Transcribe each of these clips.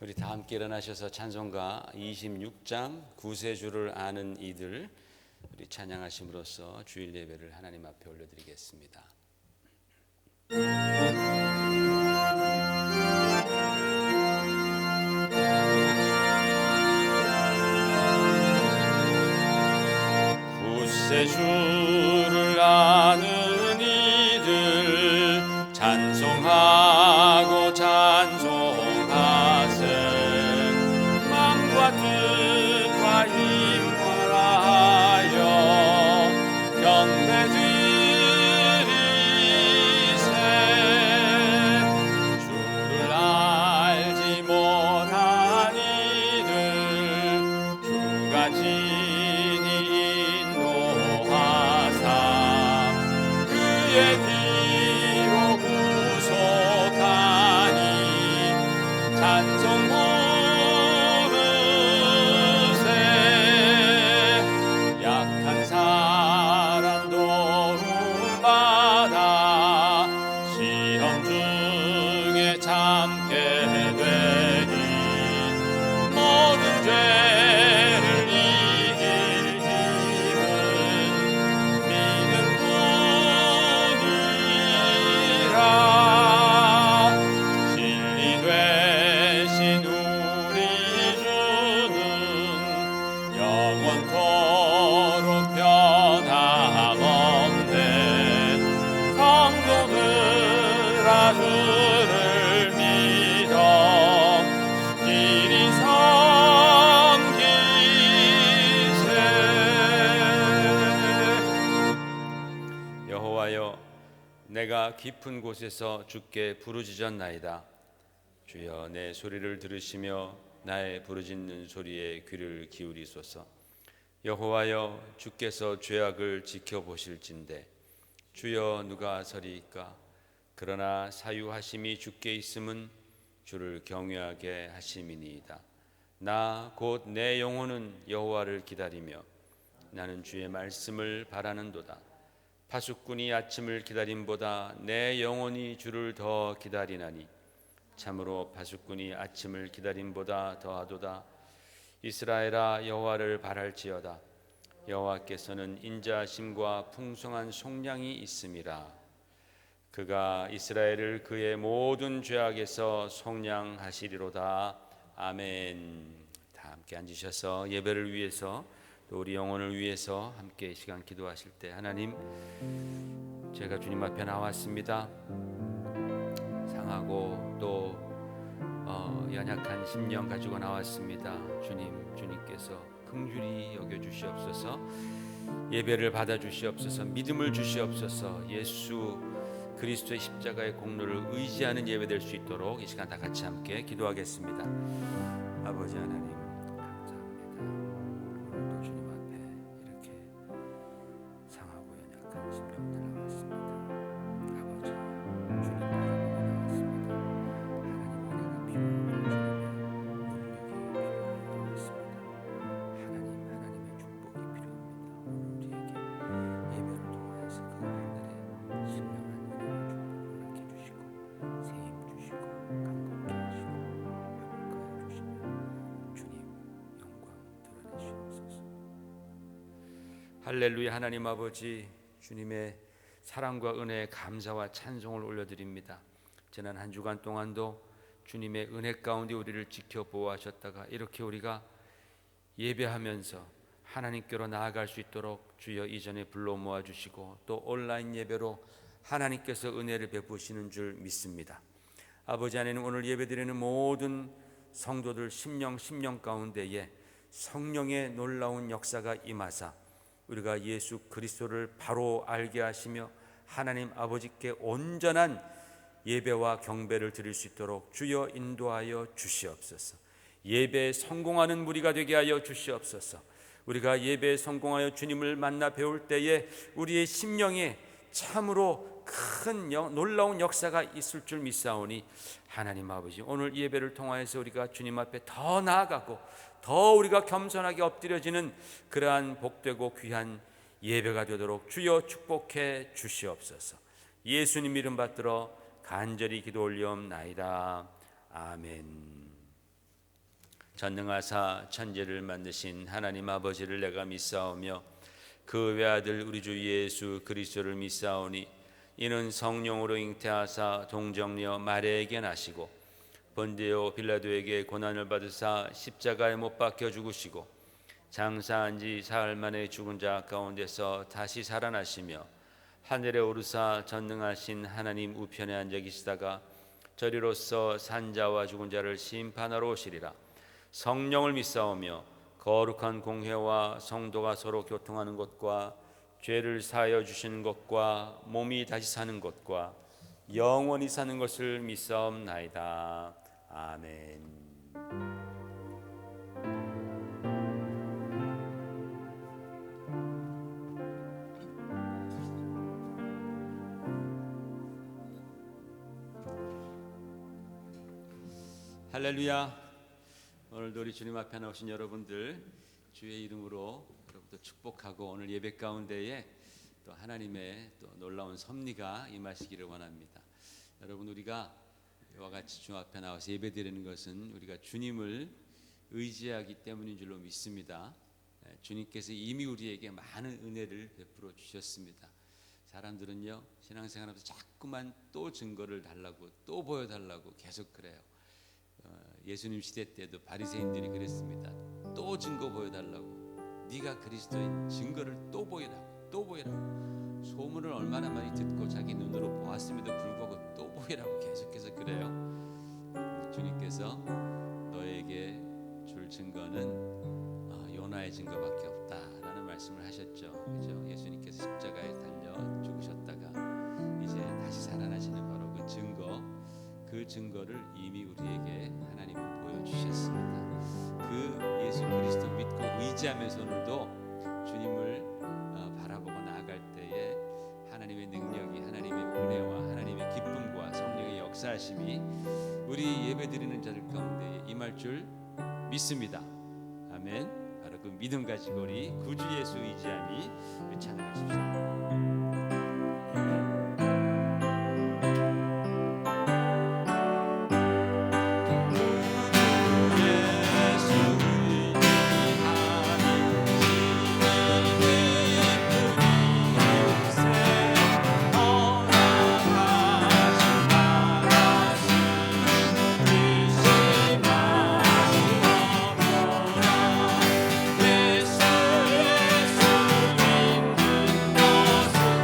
우리 다 함께 일어나셔서 찬송가 26장 구세주를 아는 이들 우리 찬양하심으로써 주일 예배를 하나님 앞에 올려드리겠습니다. 구세주를 아는 이들 찬송하고 찬송하세. 마음과 뜻과 힘 다하여 경배드리세. 주를 알지 못한 이들 주가 친히 인도하사 그의 피로 구속하니 찬송 부르세. 약한 사람 도움받아 시험 중에 참게 되니 모든 죄를 이길 힘은 믿음 뿐이라. 진리 되신 우리 주는 영원토록 변함없네. 성도들아 주를 믿어 길이 섬기세. 여호와여, 내가 깊은 곳에서 주께 부르짖었나이다. 주여, 내 소리를 들으시며 나의 부르짖는 소리에 귀를 기울이소서. 여호와여, 주께서 죄악을 지켜보실진대 주여 누가 서리이까. 그러나 사유하심이 주께 있음은 주를 경외하게 하심이니이다. 나 곧 내 영혼은 여호와를 기다리며 나는 주의 말씀을 바라는도다. 파수꾼이 아침을 기다림보다 내 영혼이 주를 더 기다리나니 참으로 파수꾼이 아침을 기다림보다 더하도다. 이스라엘아, 여호와를 바랄지어다. 여호와께서는 인자하심과 풍성한 속량이 있음이라. 그가 이스라엘을 그의 모든 죄악에서 속량하시리로다. 아멘. 다 함께 앉으셔서 예배를 위해서 또 우리 영혼을 위해서 함께 이 시간 기도하실 때, 하나님, 제가 주님 앞에 나왔습니다. 상하고 또 연약한 심령 가지고 나왔습니다. 주님께서 긍휼히 여겨주시옵소서. 예배를 받아주시옵소서. 믿음을 주시옵소서. 예수 그리스도의 십자가의 공로를 의지하는 예배 될 수 있도록 이 시간 다 같이 함께 기도하겠습니다. 아버지 하나님, 감사합니다. 오늘도 주님 앞에 이렇게 상하고 연약한 심령들 나왔습니다. 아버지, 주님 바라보고 나왔습니다. 하나님 은혜가 필요하고 능력이 필요하고 있습니다. 하나님의 축복이 필요합니다. 오늘 우리에게 예배를 통하여서 그 하늘의 신령한 은혜와 축복을 함께 주시고 세임 주시고 강건케 하시고 화목하여 주시며 주님 영광 드러내시옵소서. 할렐루야. 하나님 아버지, 주님의 사랑과 은혜에 감사와 찬송을 올려드립니다. 지난 한 주간 동안도 주님의 은혜 가운데 우리를 지켜 보호하셨다가 이렇게 우리가 예배하면서 하나님께로 나아갈 수 있도록 주여 이전에 불러 모아주시고 또 온라인 예배로 하나님께서 은혜를 베푸시는 줄 믿습니다. 아버지 하나님, 오늘 예배드리는 모든 성도들 심령 가운데에 성령의 놀라운 역사가 임하사 우리가 예수 그리스도를 바로 알게 하시며 하나님 아버지께 온전한 예배와 경배를 드릴 수 있도록 주여 인도하여 주시옵소서. 예배에 성공하는 무리가 되게 하여 주시옵소서. 우리가 예배에 성공하여 주님을 만나 배울 때에 우리의 심령에 참으로 큰 놀라운 역사가 있을 줄 믿사오니 하나님 아버지, 오늘 예배를 통하여서 우리가 주님 앞에 더 나아가고 더 우리가 겸손하게 엎드려지는 그러한 복되고 귀한 예배가 되도록 주여 축복해 주시옵소서. 예수님 이름 받들어 간절히 기도 올리옵나이다. 아멘. 전능하사 천지를 만드신 하나님 아버지를 내가 믿사오며 그 외아들 우리 주 예수 그리스도를 믿사오니 이는 성령으로 잉태하사 동정녀 마리아에게 나시고 본디오 빌라도에게 고난을 받으사 십자가에 못 박혀 죽으시고 장사한 지 사흘 만에 죽은 자 가운데서 다시 살아나시며 하늘에 오르사 전능하신 하나님 우편에 앉아 계시다가 저리로서 산자와 죽은 자를 심판하러 오시리라. 성령을 믿사오며 거룩한 공회와 성도가 서로 교통하는 것과 죄를 사하여 주시는 것과 몸이 다시 사는 것과 영원히 사는 것을 믿사옵나이다. 아멘. 할렐루야. 오늘도 우리 주님 앞에 나오신 여러분들 주의 이름으로 여러분도 축복하고 오늘 예배 가운데에 또 하나님의 또 놀라운 섭리가 임하시기를 원합니다. 여러분, 우리가 이와 같이 주님 앞에 나와서 예배드리는 것은 우리가 주님을 의지하기 때문인 줄로 믿습니다. 주님께서 이미 우리에게 많은 은혜를 베풀어 주셨습니다. 사람들은요, 신앙생활하면서 자꾸만 또 증거를 달라고 또 보여달라고 계속 그래요. 예수님 시대 때도 바리새인들이 그랬습니다. 또 증거 보여달라고, 네가 그리스도인 증거를 또 보이라고, 또 보이라고. 소문을 얼마나 많이 듣고 자기 눈으로 보았음에도 불구하고 또 보이라고 계속해서 그래요. 주님께서 너에게 줄 증거는 요나의 증거밖에 없다라는 말씀을 하셨죠. 그죠? 예수님께서 십자가에 달려 죽으셨다가 이제 다시 살아나시는 바로 그 증거, 그 증거를 이미 우리에게 하나님은 보여주셨습니다. 그 예수 그리스도 믿고 의지하면서 오늘도 주님을 바라보고 나아갈 때에 하나님의 능력이, 하나님의 은혜와 하나님의 기쁨과 성령의 역사하심이 우리 예배드리는 자들 가운데 임할 줄 믿습니다. 아멘. 바로 그 믿음 가지고 우리 구주 예수 의지하니 찬양하십시오. 예수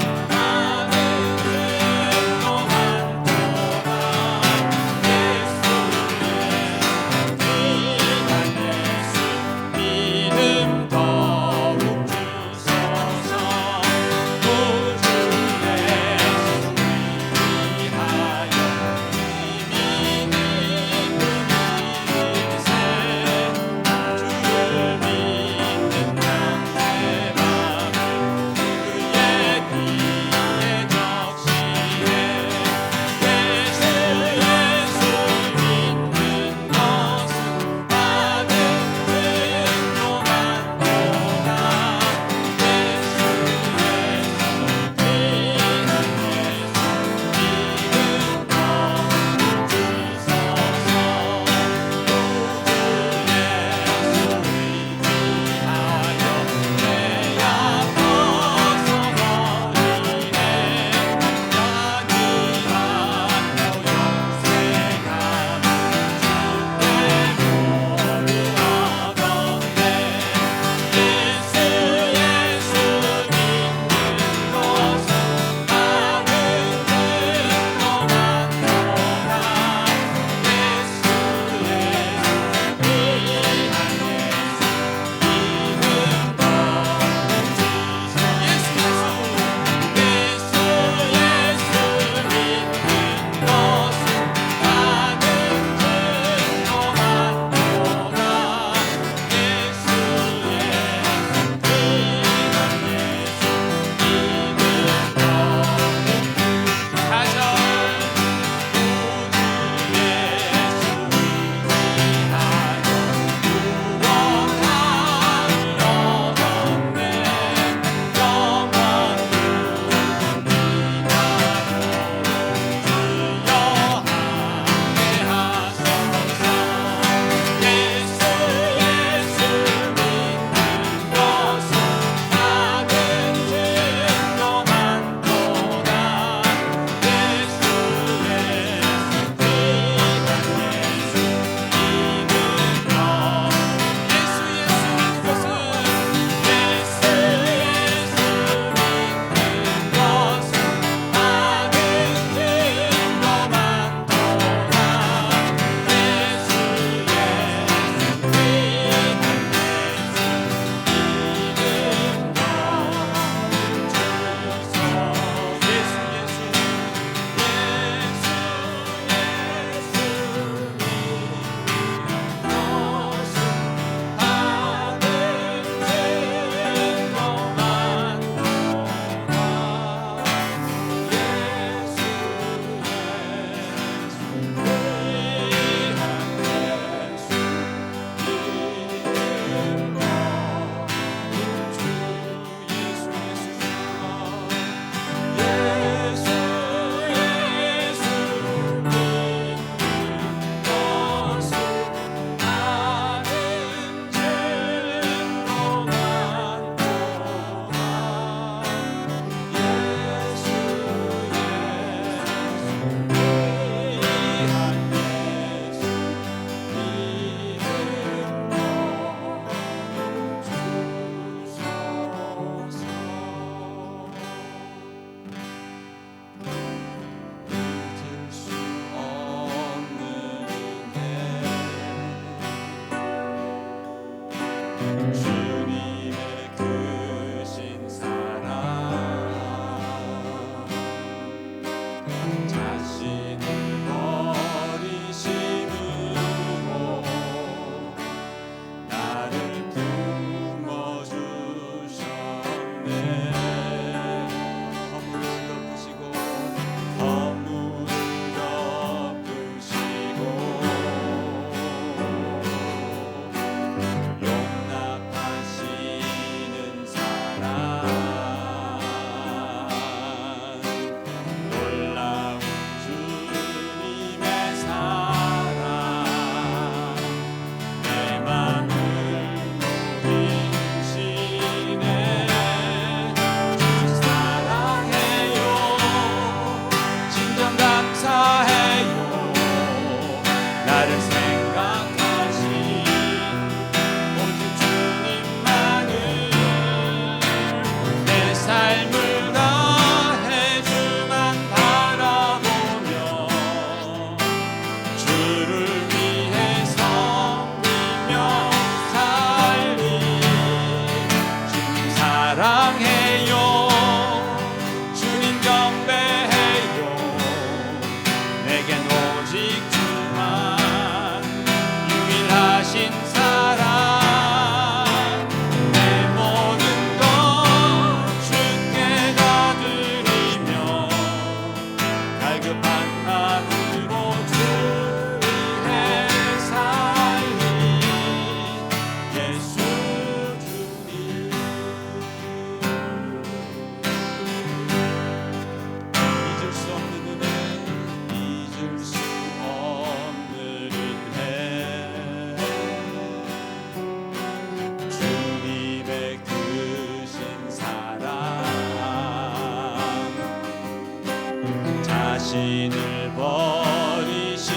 자신을 버리심으로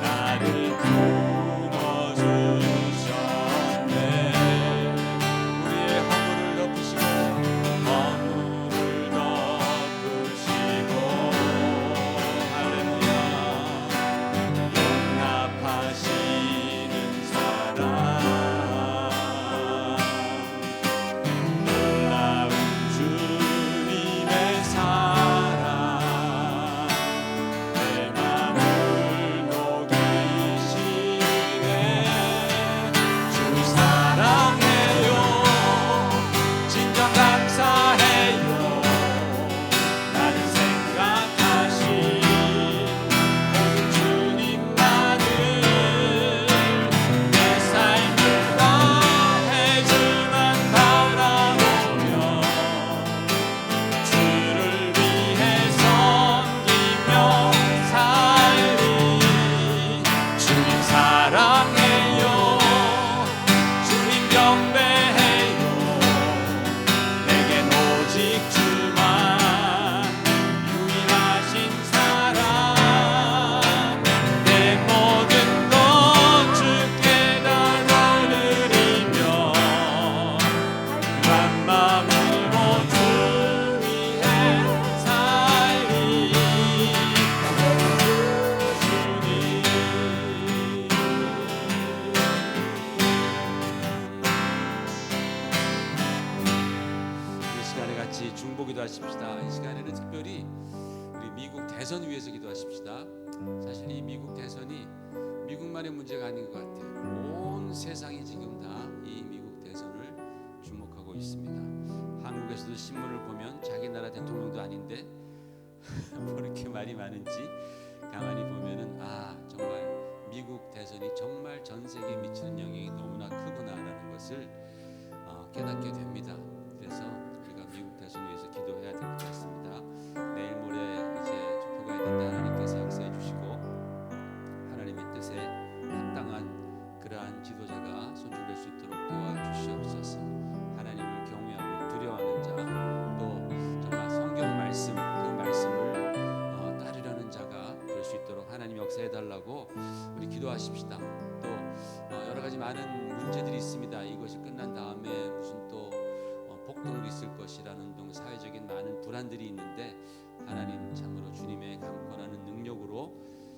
나를 품어주셨네. 우리의 허물을 덮으시고 할렐루야 용납하시는 사랑 놀라운 주님의 사랑 내 맘을 녹이시네. 주 사랑해요 진정 감사해요. 나를 생각하신 모든 주님만을 내 삶을 다해주만 바라보며 주를 위해 섬기며 살리. 주님 사랑해요 주님 경배해요. 내겐 오직 주만 유일하신 사랑 내 모든 것 주께 다 나누리며 한 마음으로 주 위해 살리. 이 시간에 같이 중보기도 하십시다. 이 시간에는 특별히 우리 미국 대선 위해서 기도하십시다. 사실 이 미국 대선이 미국만의 문제가 아닌 것 같아요. 온 세상이 지금 다 이 미국 대선을 주목하고 있습니다. 한국에서도 신문을 보면 자기 나라 대통령도 아닌데 뭐 이렇게 말이 많은지 가만히 보면은 정말 미국 대선이 정말 전 세계에 미치는 영향이 너무나 크구나라는 것을 깨닫게 됩니다. 그래서 우리가 미국 대선 위해서 기도해야 될 것 같습니다. 내일 모레 이제 투표가 있는데 하나님께서 역사해 주시고 하나님의 뜻에 합당한 그러한 지도자가 선출될 수 있도록 도와주시옵소서. 하나님을 경외하고 두려워하는 자, 또 정말 성경 말씀 그 말씀을 따르려는 자가 될 수 있도록 하나님 역사해 달라고 우리 기도하십시다. 또 여러 가지 많은 문제들이 있습니다. 이것이 끝난 다음에 무슨 또 폭동도 있을 것이라는 등 사회적인 많은 불안들이 있는데 하나님 참으로 주님의 강권하는 능력으로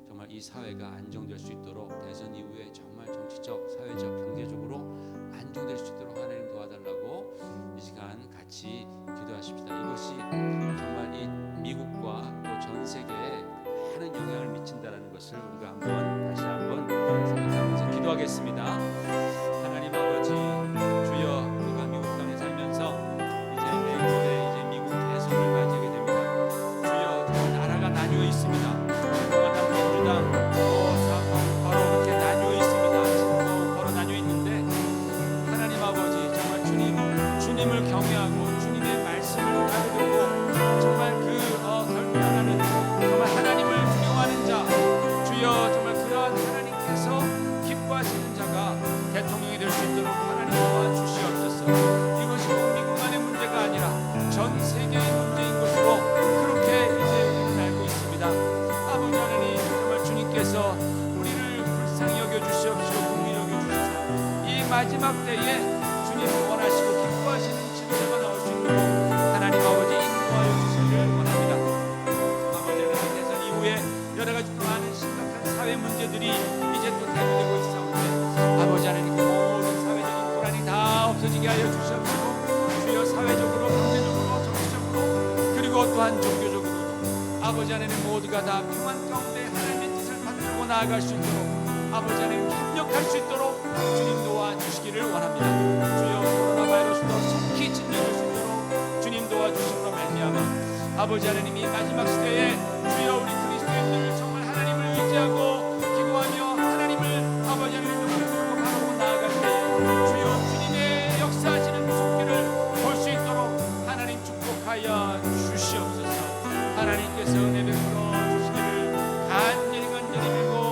정말 이 사회가 안정될 수 있도록 대선 이후에 정말 정치적, 사회적, 경제적으로 안정될 수 있도록 하나님 도와달라고 이 시간 같이 기도하십시다. 이것이 정말 이 미국과 또 전 세계에 많은 영향을 미친다라는 것을 우리가 다시 한번 생각하면서 기도하겠습니다. 하나님 아버지 주여 우리가 미국 땅에 살면서 이제 내일 모레 이제 미국 대선을 맞이하게 됩니다. 주여 정말 나라가 나뉘어 있습니다. 공화당, 민주당, 서로 이렇게 나뉘어 있습니다. 서로 나뉘어 있는데 하나님 아버지 정말 주님을 경외하고 주님의 말씀을 따르고 정말 결단하는 정말 하나님을 두려워하는 자 주여 정말 그러한 하나님께서 기뻐하시는 자가 대통령이 될 수 있도록 하나님 도와주시옵소서. 이것이 미국만의 문제가 아니라 전 세계의 문제인 것으로 그렇게 이제 알고 있습니다. 아버지 하나님 정말 주님께서 우리를 불쌍히 여겨주시옵시고 긍휼히 여겨주셔서 이 마지막 때에 주님 원하시고 기뻐하시는 지도자가 나올 수 있도록 하나님 아버지 인도하여 주시기를 원합니다. 아버지 하나님 대선 이후에 여러 가지 또 많은 심각한 사회 문제들이 이제 또 대두되고 있사오니 아버지 하나님 그 모든 사회적인 불안이 다 없어지게 하여 주시옵시고 주여 사회적으로 경제적으로 정치적으로 그리고 또한 종교적으로 아버지 하나님 모두가 다 평안 가운데 하나님의 뜻을 받들고 나아갈 수 있도록 아버지 하나님 협력할 수 있도록 주님 도와주시기를 원합니다. 주여 코로나 바이러스도 속히 진정할 수 있도록 주님 도와주심으로 말미암아 아버지 하나님이 마지막 시대에 주여 우리 그리스도인들 정말 하나님을 의지하고 기도하며 하나님을 아버지 하나님을 붙들고 바라보고 나아갈 때 주여 주님의 역사하시는 손길을 볼 수 있도록 하나님 축복하여 주시옵소서. 하나님께서 은혜 베풀어 주시기를 간절히 빌고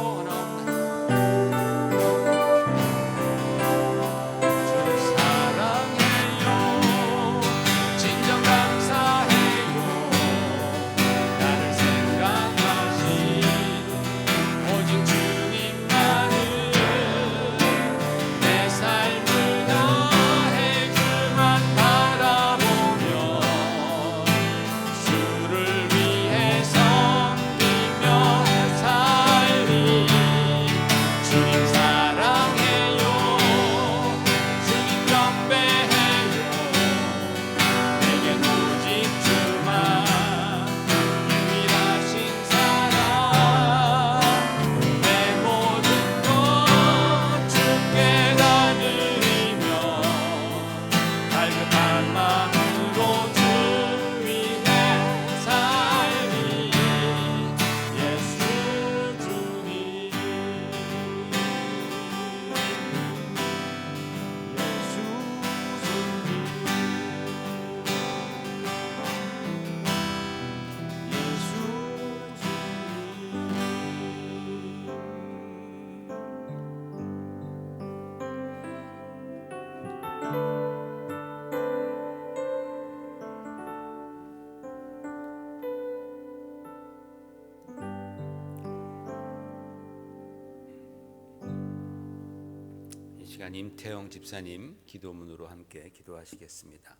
시간 임태영 집사님 기도문으로 함께 기도하시겠습니다.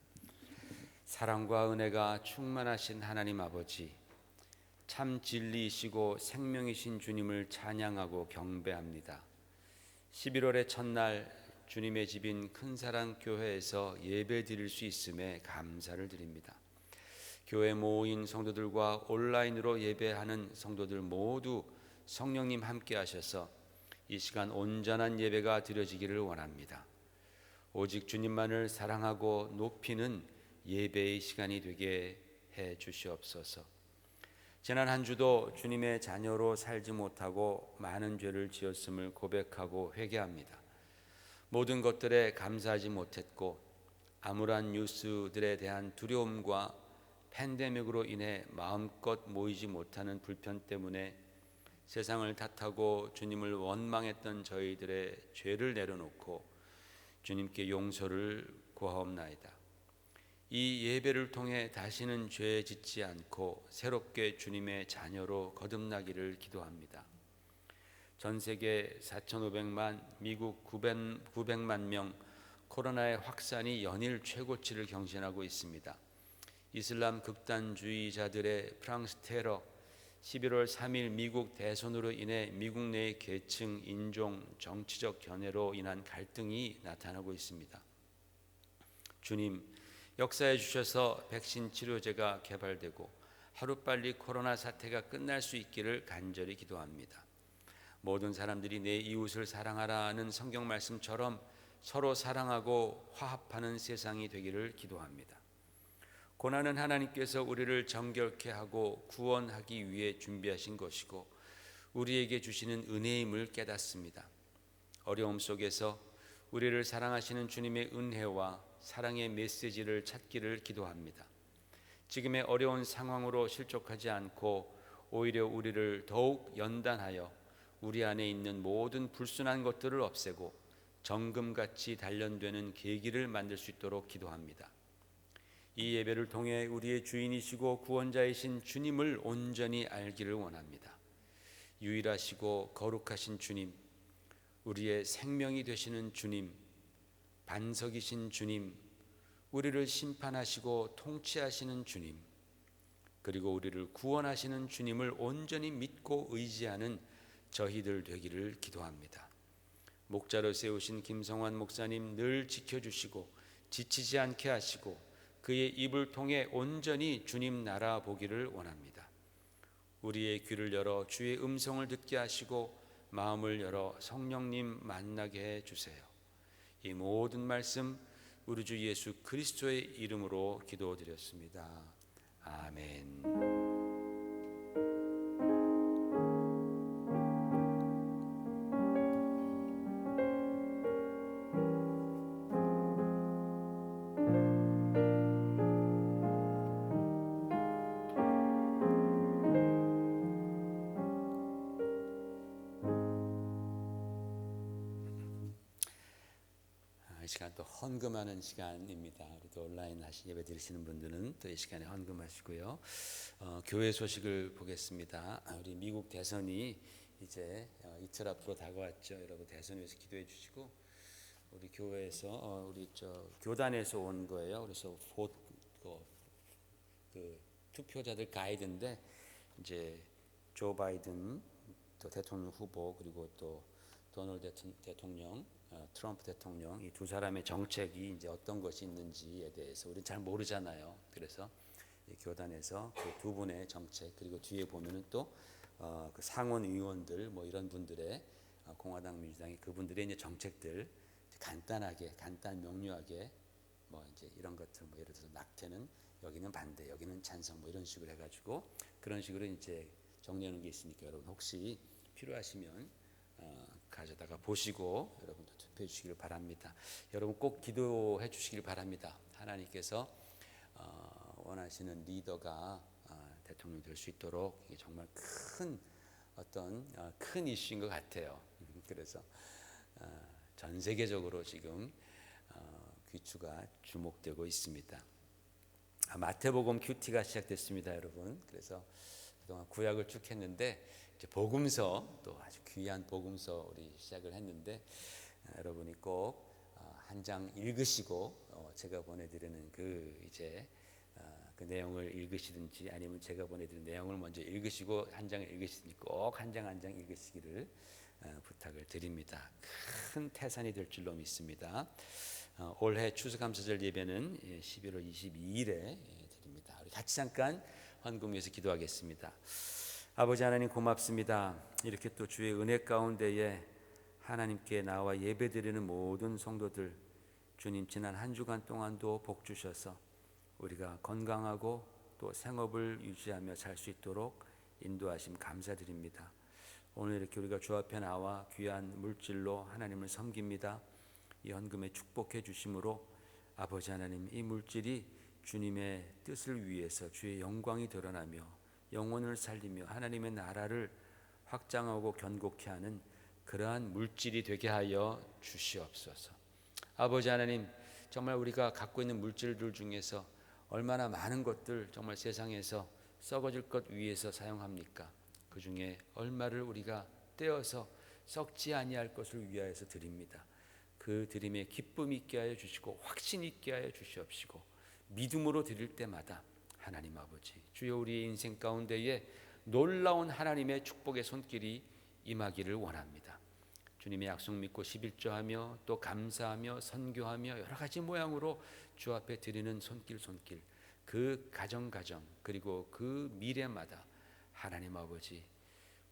사랑과 은혜가 충만하신 하나님 아버지, 참 진리이시고 생명이신 주님을 찬양하고 경배합니다. 11월의 첫날 주님의 집인 큰사랑교회에서 예배 드릴 수 있음에 감사를 드립니다. 교회 모인 성도들과 온라인으로 예배하는 성도들 모두 성령님 함께 하셔서 이 시간 온전한 예배가 드려지기를 원합니다. 오직 주님만을 사랑하고 높이는 예배의 시간이 되게 해 주시옵소서. 지난 한 주도 주님의 자녀로 살지 못하고 많은 죄를 지었음을 고백하고 회개합니다. 모든 것들에 감사하지 못했고 암울한 뉴스들에 대한 두려움과 팬데믹으로 인해 마음껏 모이지 못하는 불편 때문에 세상을 탓하고 주님을 원망했던 저희들의 죄를 내려놓고 주님께 용서를 구하옵나이다. 이 예배를 통해 다시는 죄 짓지 않고 새롭게 주님의 자녀로 거듭나기를 기도합니다. 전 세계 4,500만, 미국 900만 명 코로나의 확산이 연일 최고치를 경신하고 있습니다. 이슬람 극단주의자들의 프랑스 테러, 11월 3일 미국 대선으로 인해 미국 내의 계층, 인종, 정치적 견해로 인한 갈등이 나타나고 있습니다. 주님, 역사해 주셔서 백신 치료제가 개발되고 하루빨리 코로나 사태가 끝날 수 있기를 간절히 기도합니다. 모든 사람들이 내 이웃을 사랑하라는 성경 말씀처럼 서로 사랑하고 화합하는 세상이 되기를 기도합니다. 고난은 하나님께서 우리를 정결케 하고 구원하기 위해 준비하신 것이고 우리에게 주시는 은혜임을 깨닫습니다. 어려움 속에서 우리를 사랑하시는 주님의 은혜와 사랑의 메시지를 찾기를 기도합니다. 지금의 어려운 상황으로 실족하지 않고 오히려 우리를 더욱 연단하여 우리 안에 있는 모든 불순한 것들을 없애고 정금같이 단련되는 계기를 만들 수 있도록 기도합니다. 이 예배를 통해 우리의 주인이시고 구원자이신 주님을 온전히 알기를 원합니다. 유일하시고 거룩하신 주님, 우리의 생명이 되시는 주님, 반석이신 주님, 우리를 심판하시고 통치하시는 주님, 그리고 우리를 구원하시는 주님을 온전히 믿고 의지하는 저희들 되기를 기도합니다. 목자로 세우신 김성환 목사님 늘 지켜주시고 지치지 않게 하시고 그의 입을 통해 온전히 주님 나라 보기를 원합니다. 우리의 귀를 열어 주의 음성을 듣게 하시고 마음을 열어 성령님 만나게 해주세요. 이 모든 말씀 우리 주 예수 그리스도의 이름으로 기도드렸습니다. 아멘. 이 시간 또 헌금하는 시간입니다. 우리 또 온라인 하신 예배 드리시는 분들은 또 이 시간에 헌금하시고요. 교회 소식을 보겠습니다. 우리 미국 대선이 이제 이틀 앞으로 다가왔죠. 여러분 대선 위해서 기도해 주시고 우리 교회에서 우리 교단에서 온 거예요. 그래서 그 투표자들 가이드인데 이제 조 바이든 또 대통령 후보 그리고 또 도널드 대통령 트럼프 대통령 이 두 사람의 정책이 이제 어떤 것이 있는지에 대해서 우리는 잘 모르잖아요. 그래서 이 교단에서 그 두 분의 정책 그리고 뒤에 보면은 또 그 상원 의원들 뭐 이런 분들의 공화당 민주당이 그분들의 이제 정책들 간단하게 명료하게 뭐 이제 이런 것들 뭐 예를 들어서 낙태는 여기는 반대 여기는 찬성 뭐 이런 식으로 해가지고 그런 식으로 이제 정리하는 게 있으니까 여러분 혹시 필요하시면 가져다가 보시고 여러분도 투표해 주시길 바랍니다. 여러분 꼭 기도해 주시길 바랍니다. 하나님께서 원하시는 리더가 대통령 될 수 있도록 이게 정말 큰 이슈인 것 같아요. 그래서 전 세계적으로 지금 귀추가 주목되고 있습니다. 마태복음 큐티가 시작됐습니다, 여러분. 그래서 그동안 구약을 쭉 했는데 이제 복음서 또 아주 귀한 복음서 우리 시작을 했는데 여러분이 꼭 한 장 읽으시고 제가 보내드리는 그 내용을 읽으시든지 아니면 제가 보내드린 내용을 먼저 읽으시고 한 장을 읽으시든지 꼭 한 장 한 장 읽으시기를 부탁을 드립니다. 큰 태산이 될 줄로 믿습니다. 올해 추수감사절 예배는 11월 22일에 드립니다. 우리 같이 잠깐 헌금 위해서 기도하겠습니다. 아버지 하나님 고맙습니다. 이렇게 또 주의 은혜 가운데에 하나님께 나와 예배드리는 모든 성도들 주님 지난 한 주간 동안도 복 주셔서 우리가 건강하고 또 생업을 유지하며 살 수 있도록 인도하심 감사드립니다. 오늘 이렇게 우리가 주 앞에 나와 귀한 물질로 하나님을 섬깁니다. 이 헌금에 축복해 주심으로 아버지 하나님 이 물질이 주님의 뜻을 위해서 주의 영광이 드러나며 영혼을 살리며 하나님의 나라를 확장하고 견고케 하는 그러한 물질이 되게 하여 주시옵소서. 아버지 하나님 정말 우리가 갖고 있는 물질들 중에서 얼마나 많은 것들 정말 세상에서 썩어질 것 위해서 사용합니까? 그 중에 얼마를 우리가 떼어서 썩지 아니할 것을 위하여서 드립니다. 그 드림에 기쁨 있게 하여 주시고 확신 있게 하여 주시옵시고 믿음으로 드릴 때마다 하나님 아버지 주여 우리의 인생 가운데에 놀라운 하나님의 축복의 손길이 임하기를 원합니다. 주님의 약속 믿고 11조하며 또 감사하며 선교하며 여러 가지 모양으로 주 앞에 드리는 손길 그 가정 그리고 그 미래마다 하나님 아버지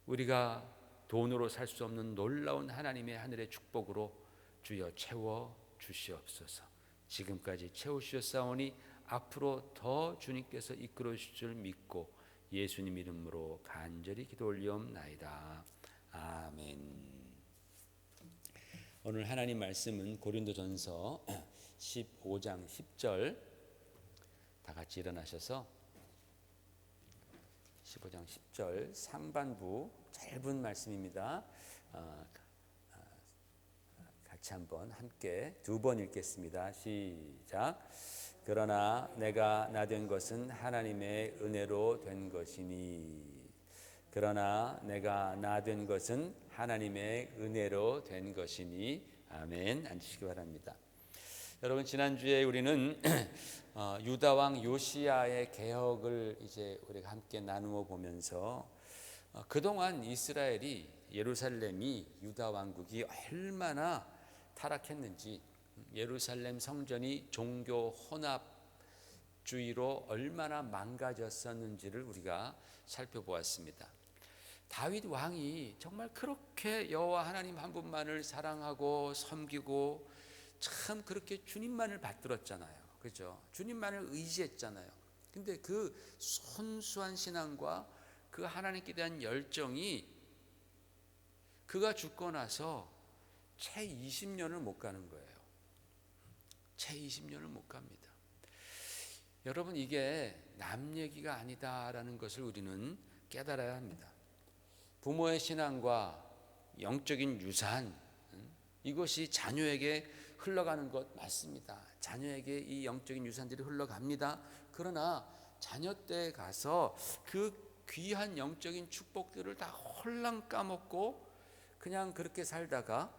우리가 돈으로 살 수 없는 놀라운 하나님의 하늘의 축복으로 주여 채워 주시옵소서. 지금까지 채우셨사오니 앞으로 더 주님께서 이끌어 주실 줄 믿고 예수님 이름으로 간절히 기도 올리옵나이다. 아멘. 오늘 하나님 말씀은 고린도전서 15장 10절 다 같이 일어나셔서 15장 10절 상반부 짧은 말씀입니다. 같이 한번 함께 두 번 읽겠습니다. 시작. 그러나 내가 나 된 것은 하나님의 은혜로 된 것이니. 그러나 내가 나 된 것은 하나님의 은혜로 된 것이니. 아멘. 앉으시기 바랍니다. 여러분, 지난주에 우리는 유다 왕 요시야의 개혁을 이제 우리가 함께 나누어 보면서 그동안 이스라엘이, 예루살렘이, 유다 왕국이 얼마나 타락했는지, 예루살렘 성전이 종교 혼합주의로 얼마나 망가졌었는지를 우리가 살펴보았습니다. 다윗 왕이 정말 그렇게 여호와 하나님 한 분만을 사랑하고 섬기고 참 그렇게 주님만을 받들었잖아요. 그죠? 주님만을 의지했잖아요. 근데 그 순수한 신앙과 그 하나님께 대한 열정이 그가 죽고 나서 채 20년을 못 가는 거예요. 채 20년을 못 갑니다. 여러분, 이게 남 얘기가 아니다라는 것을 우리는 깨달아야 합니다. 부모의 신앙과 영적인 유산, 이것이 자녀에게 흘러가는 것 맞습니다. 자녀에게 이 영적인 유산들이 흘러갑니다. 그러나 자녀 때 가서 그 귀한 영적인 축복들을 다 홀랑 까먹고 그냥 그렇게 살다가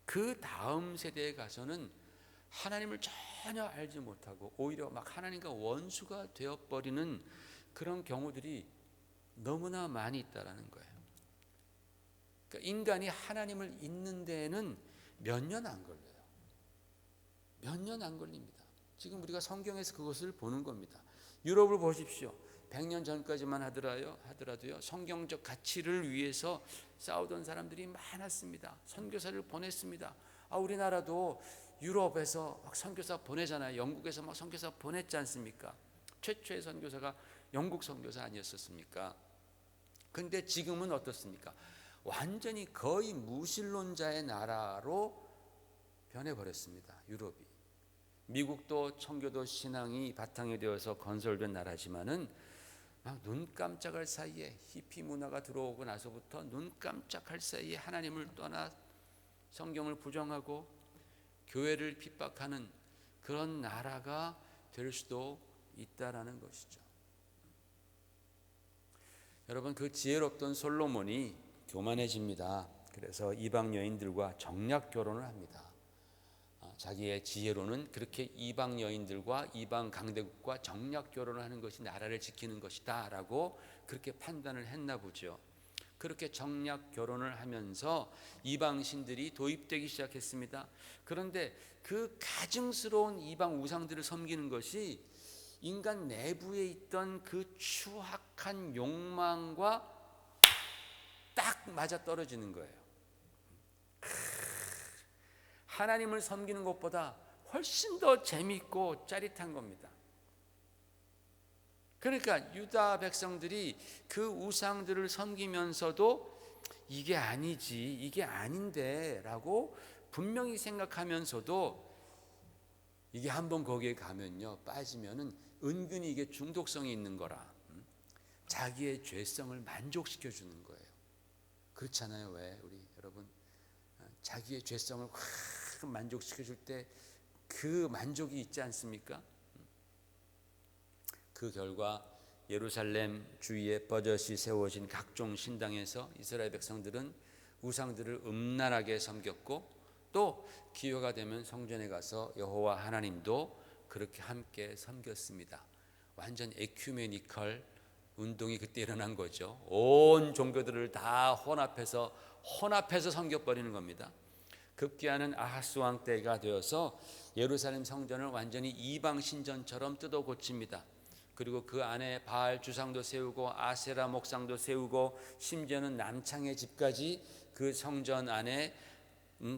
그 다음 세대에 가서는 하나님을 전혀 알지 못하고 오히려 막 하나님과 원수가 되어버리는 그런 경우들이 너무나 많이 있다라는 거예요. 그러니까 인간이 하나님을 잊는 데에는 몇 년 안 걸려요. 몇 년 안 걸립니다. 지금 우리가 성경에서 그것을 보는 겁니다. 유럽을 보십시오. 100년 전까지만 하더라도요, 성경적 가치를 위해서 싸우던 사람들이 많았습니다. 선교사를 보냈습니다. 우리나라도 유럽에서 막 선교사 보내잖아요. 영국에서 막 선교사 보냈지 않습니까? 최초의 선교사가 영국 선교사 아니었습니까? 근데 지금은 어떻습니까? 완전히 거의 무신론자의 나라로 변해버렸습니다. 유럽이. 미국도 청교도 신앙이 바탕이 되어서 건설된 나라지만은 막 눈 깜짝할 사이에 히피 문화가 들어오고 나서부터 눈 깜짝할 사이에 하나님을 떠나 성경을 부정하고 교회를 핍박하는 그런 나라가 될 수도 있다라는 것이죠. 여러분, 그 지혜롭던 솔로몬이 교만해집니다. 그래서 이방 여인들과 정략 결혼을 합니다. 자기의 지혜로는 그렇게 이방 여인들과 이방 강대국과 정략 결혼을 하는 것이 나라를 지키는 것이다 라고 그렇게 판단을 했나 보죠. 그렇게 정략 결혼을 하면서 이방 신들이 도입되기 시작했습니다. 그런데 그 가증스러운 이방 우상들을 섬기는 것이 인간 내부에 있던 그 추악한 욕망과 딱 맞아 떨어지는 거예요. 하나님을 섬기는 것보다 훨씬 더 재미있고 짜릿한 겁니다. 그러니까 유다 백성들이 그 우상들을 섬기면서도 이게 아니지, 이게 아닌데 라고 분명히 생각하면서도 이게 한번 거기에 가면요, 빠지면은 은근히 이게 중독성이 있는 거라. 자기의 죄성을 만족시켜 주는 거예요. 그렇잖아요. 왜 우리 여러분 자기의 죄성을 확 만족시켜 줄 때 그 만족이 있지 않습니까? 그 결과 예루살렘 주위에 버젓이 세워진 각종 신당에서 이스라엘 백성들은 우상들을 음란하게 섬겼고, 또 기회가 되면 성전에 가서 여호와 하나님도 그렇게 함께 섬겼습니다. 완전 에큐메니컬 운동이 그때 일어난 거죠. 온 종교들을 다 혼합해서 섬겨버리는 겁니다. 급기야는 아하스 왕 때가 되어서 예루살렘 성전을 완전히 이방 신전처럼 뜯어 고칩니다. 그리고 그 안에 바알 주상도 세우고 아세라 목상도 세우고 심지어는 남창의 집까지 그 성전 안에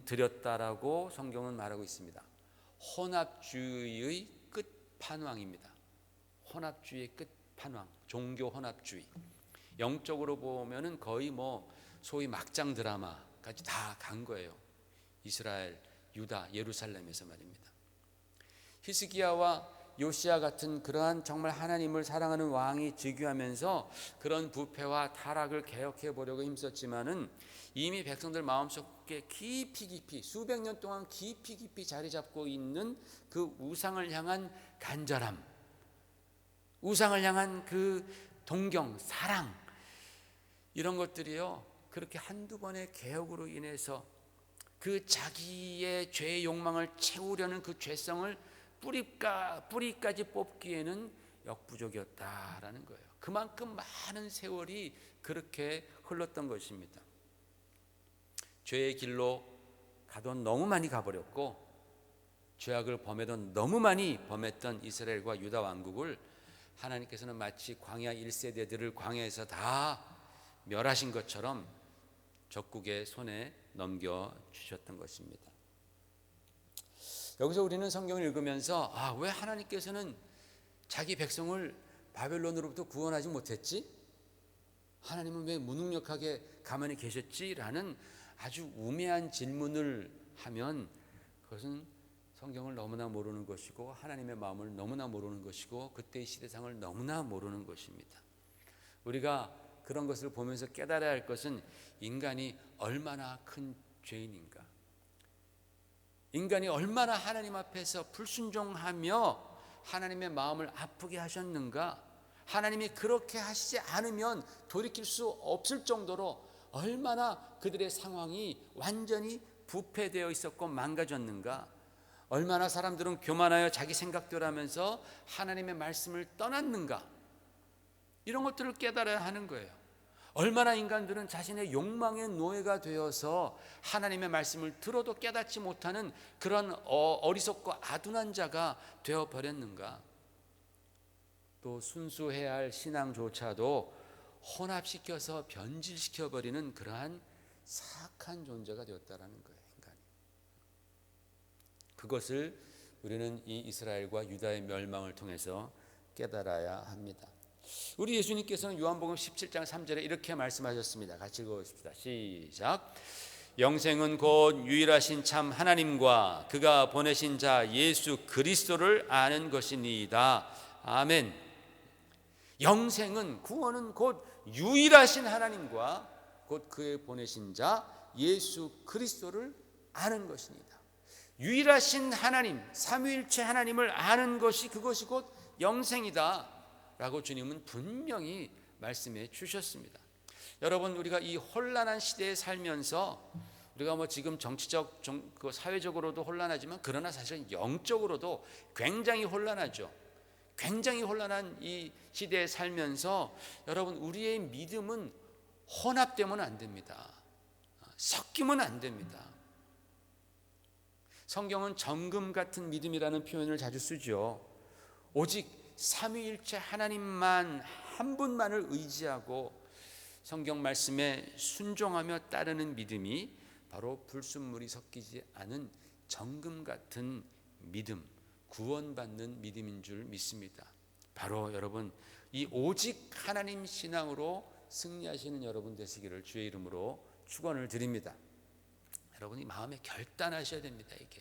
들였다라고 성경은 말하고 있습니다. 혼합주의의 끝판왕입니다. 혼합주의의 끝판왕, 종교 혼합주의. 영적으로 보면은 거의 소위 막장 드라마까지 다 간 거예요. 이스라엘, 유다, 예루살렘에서 말입니다. 히스기야와 요시야 같은 그러한 정말 하나님을 사랑하는 왕이 즉위하면서 그런 부패와 타락을 개혁해 보려고 힘썼지만은 이미 백성들 마음속에 깊이 수백 년 동안 깊이 자리 잡고 있는 그 우상을 향한 간절함, 우상을 향한 그 동경, 사랑, 이런 것들이요, 그렇게 한두 번의 개혁으로 인해서 그 자기의 죄의 욕망을 채우려는 그 죄성을 뿌리까지 뽑기에는 역부족이었다라는 거예요. 그만큼 많은 세월이 그렇게 흘렀던 것입니다. 죄의 길로 가도 너무 많이 가버렸고, 죄악을 범해도 너무 많이 범했던 이스라엘과 유다 왕국을 하나님께서는 마치 광야 1세대들을 광야에서 다 멸하신 것처럼 적국의 손에 넘겨주셨던 것입니다. 여기서 우리는 성경을 읽으면서 왜 하나님께서는 자기 백성을 바벨론으로부터 구원하지 못했지? 하나님은 왜 무능력하게 가만히 계셨지?라는 아주 우매한 질문을 하면 그것은 성경을 너무나 모르는 것이고 하나님의 마음을 너무나 모르는 것이고 그때의 시대상을 너무나 모르는 것입니다. 우리가 그런 것을 보면서 깨달아야 할 것은 인간이 얼마나 큰 죄인인가, 인간이 얼마나 하나님 앞에서 불순종하며 하나님의 마음을 아프게 하셨는가, 하나님이 그렇게 하시지 않으면 돌이킬 수 없을 정도로 얼마나 그들의 상황이 완전히 부패되어 있었고 망가졌는가, 얼마나 사람들은 교만하여 자기 생각대로 하면서 하나님의 말씀을 떠났는가, 이런 것들을 깨달아야 하는 거예요. 얼마나 인간들은 자신의 욕망의 노예가 되어서 하나님의 말씀을 들어도 깨닫지 못하는 그런 어리석고 아둔한 자가 되어버렸는가. 또 순수해야 할 신앙조차도 혼합시켜서 변질시켜버리는 그러한 사악한 존재가 되었다라는 거예요, 인간이. 그것을 우리는 이 이스라엘과 유다의 멸망을 통해서 깨달아야 합니다. 우리 예수님께서는 요한복음 17장 3절에 이렇게 말씀하셨습니다. 같이 읽어보십시다. 시작. 영생은 곧 유일하신 참 하나님과 그가 보내신 자 예수 그리스도를 아는 것이니이다. 아멘. 영생은, 구원은 곧 유일하신 하나님과 곧 그의 보내신 자 예수 그리스도를 아는 것이니이다. 유일하신 하나님, 삼위일체 하나님을 아는 것이, 그것이 곧 영생이다 라고 주님은 분명히 말씀해 주셨습니다. 여러분, 우리가 이 혼란한 시대에 살면서 우리가 지금 정치적, 사회적으로도 혼란하지만 그러나 사실은 영적으로도 굉장히 혼란하죠. 굉장히 혼란한 이 시대에 살면서 여러분, 우리의 믿음은 혼합되면 안 됩니다. 섞이면 안 됩니다. 성경은 정금 같은 믿음이라는 표현을 자주 쓰죠. 오직 삼위일체 하나님만, 한 분만을 의지하고 성경 말씀에 순종하며 따르는 믿음이 바로 불순물이 섞이지 않은 정금 같은 믿음, 구원받는 믿음인 줄 믿습니다. 바로 여러분, 이 오직 하나님 신앙으로 승리하시는 여러분 되시기를 주의 이름으로 축원을 드립니다. 여러분이 마음에 결단하셔야 됩니다. 이게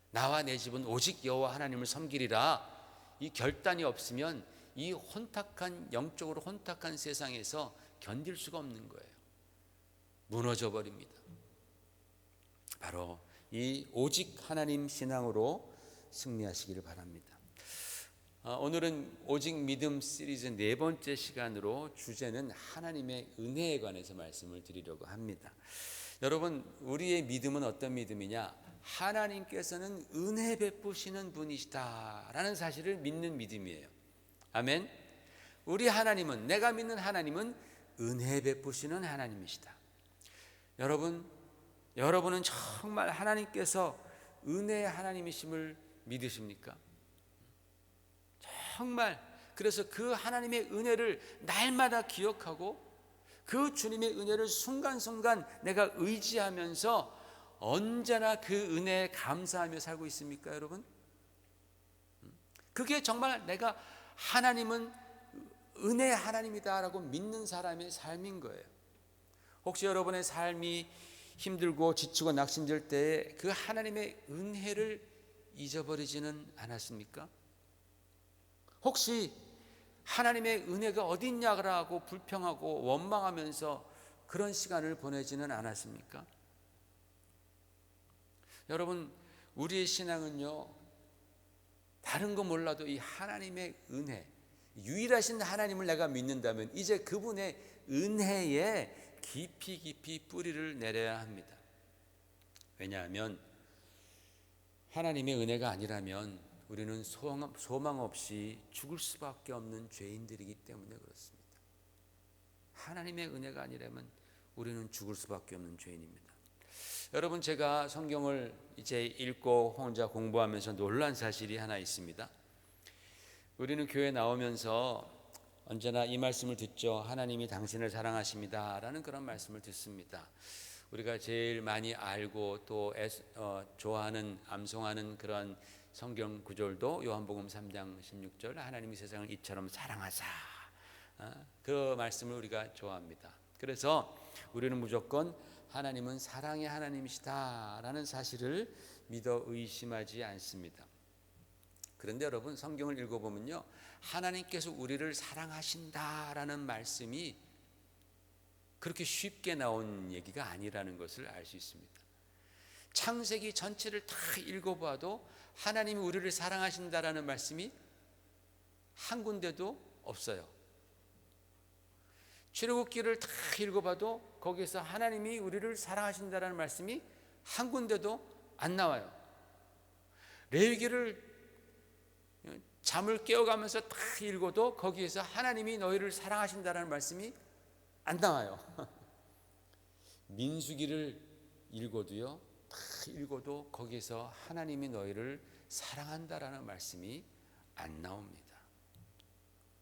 나와 내 집은 오직 여호와 하나님을 섬기리라. 이 결단이 없으면 이 혼탁한, 영적으로 혼탁한 세상에서 견딜 수가 없는 거예요. 무너져 버립니다. 바로 이 오직 하나님 신앙으로 승리하시기를 바랍니다. 오늘은 오직 믿음 시리즈 4번째 시간으로 주제는 하나님의 은혜에 관해서 말씀을 드리려고 합니다. 여러분, 우리의 믿음은 어떤 믿음이냐? 하나님께서는 은혜 베푸시는 분이시다라는 사실을 믿는 믿음이에요. 아멘. 우리 하나님은, 내가 믿는 하나님은 은혜 베푸시는 하나님이시다. 여러분은 정말 하나님께서 은혜의 하나님이심을 믿으십니까? 정말 그래서 그 하나님의 은혜를 날마다 기억하고 그 주님의 은혜를 순간순간 내가 의지하면서 언제나 그 은혜에 감사하며 살고 있습니까, 여러분? 그게 정말 내가 하나님은 은혜의 하나님이다라고 믿는 사람의 삶인 거예요. 혹시 여러분의 삶이 힘들고 지치고 낙심될 때에 그 하나님의 은혜를 잊어버리지는 않았습니까? 혹시 하나님의 은혜가 어디 있냐고 불평하고 원망하면서 그런 시간을 보내지는 않았습니까? 여러분, 우리의 신앙은요, 다른 거 몰라도 이 하나님의 은혜, 유일하신 하나님을 내가 믿는다면 이제 그분의 은혜에 깊이 뿌리를 내려야 합니다. 왜냐하면 하나님의 은혜가 아니라면 우리는 소망 없이 죽을 수밖에 없는 죄인들이기 때문에 그렇습니다. 하나님의 은혜가 아니라면 우리는 죽을 수밖에 없는 죄인입니다. 여러분, 제가 성경을 이제 읽고 혼자 공부하면서 놀란 사실이 하나 있습니다. 우리는 교회 나오면서 언제나 이 말씀을 듣죠. 하나님이 당신을 사랑하십니다 라는 그런 말씀을 듣습니다. 우리가 제일 많이 알고 또 좋아하는 암송하는 그런 성경 구절도 요한복음 3장 16절 하나님이 세상을 이처럼 사랑하사, 그 말씀을 우리가 좋아합니다. 그래서 우리는 무조건 하나님은 사랑의 하나님이시다라는 사실을 믿어 의심하지 않습니다. 그런데 여러분, 성경을 읽어보면요, 하나님께서 우리를 사랑하신다라는 말씀이 그렇게 쉽게 나온 얘기가 아니라는 것을 알 수 있습니다. 창세기 전체를 다 읽어봐도 하나님이 우리를 사랑하신다라는 말씀이 한 군데도 없어요. 출애굽기를 다 읽어봐도 거기에서 하나님이 우리를 사랑하신다라는 말씀이 한 군데도 안 나와요. 레위기를 잠을 깨어가면서 다 읽어도 거기에서 하나님이 너희를 사랑하신다라는 말씀이 안 나와요. 민수기를 읽어도요, 다 읽어도 거기에서 하나님이 너희를 사랑한다라는 말씀이 안 나옵니다.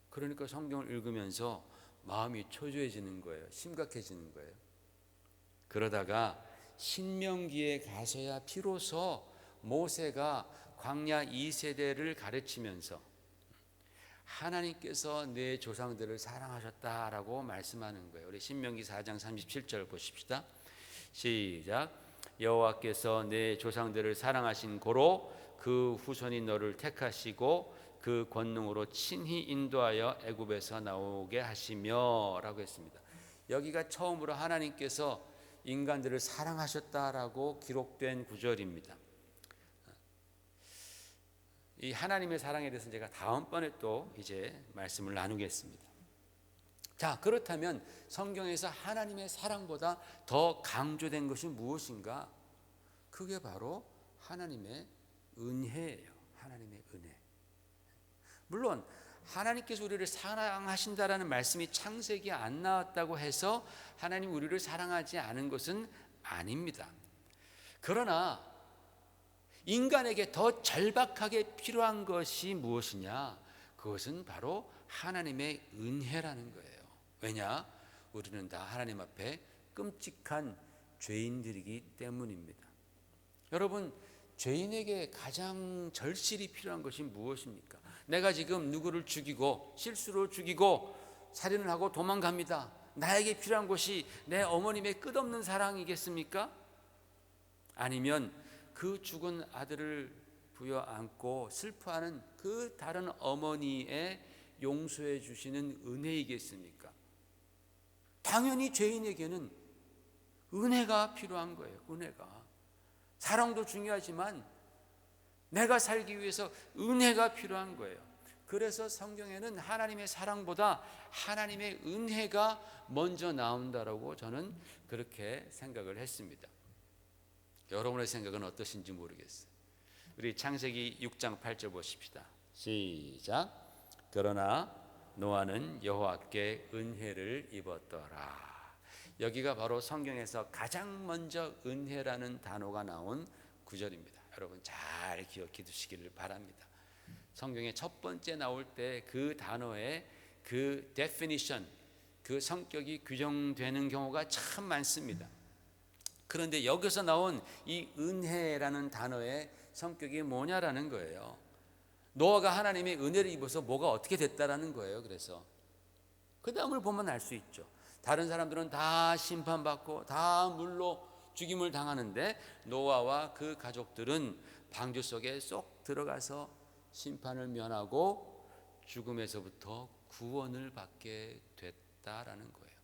그러니까 성경을 읽으면서 마음이 초조해지는 거예요. 심각해지는 거예요. 그러다가 신명기에 가서야 비로소 모세가 광야 2세대를 가르치면서 하나님께서 내 조상들을 사랑하셨다라고 말씀하는 거예요. 우리 신명기 4장 37절 보십시다. 시작. 여호와께서 내 조상들을 사랑하신 고로 그 후손이 너를 택하시고 그 권능으로 친히 인도하여 애굽에서 나오게 하시며 라고 했습니다. 여기가 처음으로 하나님께서 인간들을 사랑하셨다라고 기록된 구절입니다. 이 하나님의 사랑에 대해서 제가 다음번에 또 이제 말씀을 나누겠습니다. 자, 그렇다면 성경에서 하나님의 사랑보다 더 강조된 것이 무엇인가? 그게 바로 하나님의 은혜예요. 하나님의 은혜. 물론 하나님께서 우리를 사랑하신다라는 말씀이 창세기에 안 나왔다고 해서 하나님 우리를 사랑하지 않은 것은 아닙니다. 그러나 인간에게 더 절박하게 필요한 것이 무엇이냐? 그것은 바로 하나님의 은혜라는 거예요. 왜냐? 우리는 다 하나님 앞에 끔찍한 죄인들이기 때문입니다. 여러분, 죄인에게 가장 절실히 필요한 것이 무엇입니까? 내가 지금 누구를 죽이고 실수로 죽이고 살인을 하고 도망갑니다. 나에게 필요한 것이 내 어머님의 끝없는 사랑이겠습니까? 아니면 그 죽은 아들을 부여안고 슬퍼하는 그 다른 어머니의 용서해 주시는 은혜이겠습니까? 당연히 죄인에게는 은혜가 필요한 거예요. 은혜가. 사랑도 중요하지만 내가 살기 위해서 은혜가 필요한 거예요. 그래서 성경에는 하나님의 사랑보다 하나님의 은혜가 먼저 나온다라고 저는 그렇게 생각을 했습니다. 여러분의 생각은 어떠신지 모르겠어요. 우리 창세기 6장 8절 보십시다. 시작. 그러나 노아는 여호와께 은혜를 입었더라. 여기가 바로 성경에서 가장 먼저 은혜라는 단어가 나온 구절입니다. 여러분 잘 기억해 두시기를 바랍니다. 성경에 첫 번째 나올 때 그 단어의 그 definition, 그 성격이 규정되는 경우가 참 많습니다. 그런데 여기서 나온 이 은혜라는 단어의 성격이 뭐냐라는 거예요. 노아가 하나님의 은혜를 입어서 뭐가 어떻게 됐다라는 거예요. 그래서 그 다음을 보면 알 수 있죠. 다른 사람들은 다 심판받고 다 물로 죽임을 당하는데 노아와 그 가족들은 방주 속에 쏙 들어가서 심판을 면하고 죽음에서부터 구원을 받게 됐다라는 거예요.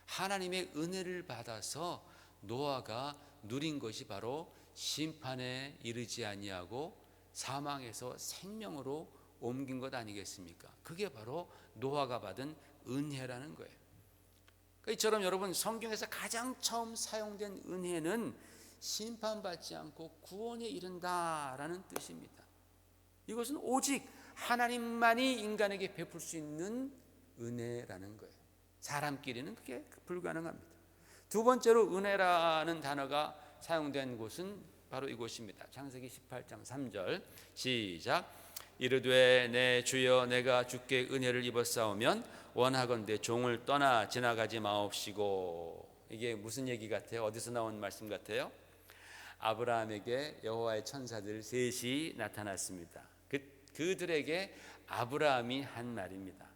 하나님의 은혜를 받아서 노아가 누린 것이 바로 심판에 이르지 아니하고 사망에서 생명으로 옮긴 것 아니겠습니까? 그게 바로 노아가 받은 은혜라는 거예요. 이처럼 여러분 성경에서 가장 처음 사용된 은혜는 심판받지 않고 구원에 이른다라는 뜻입니다. 이것은 오직 하나님만이 인간에게 베풀 수 있는 은혜라는 거예요. 사람끼리는 그게 불가능합니다. 두 번째로 은혜라는 단어가 사용된 곳은 바로 이곳입니다. 창세기 18장 3절 시작. 이르되 내 주여 내가 주께 은혜를 입었사오면 원하건대 종을 떠나 지나가지 마옵시고. 이게 무슨 얘기 같아요? 어디서 나온 말씀 같아요? 아브라함에게 여호와의 천사들 셋이 나타났습니다. 그들에게 아브라함이 한 말입니다.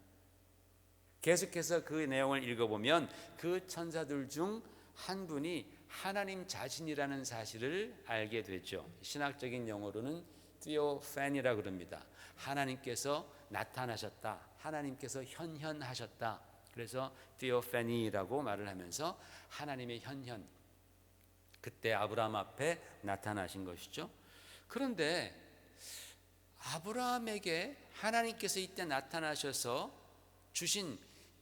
계속해서 그 내용을 읽어보면 그 천사들 중 한 분이 하나님 자신이라는 사실을 알게 되죠. 신학적인 용어로는 theophanie라고 그럽니다. 하나님께서 나타나셨다, 하나님께서 현현하셨다. 그래서 theophanie라고 말을 하면서 하나님의 현현, 그때 아브라함 앞에 나타나신 것이죠. 그런데 아브라함에게 하나님께서 이때 나타나셔서 주신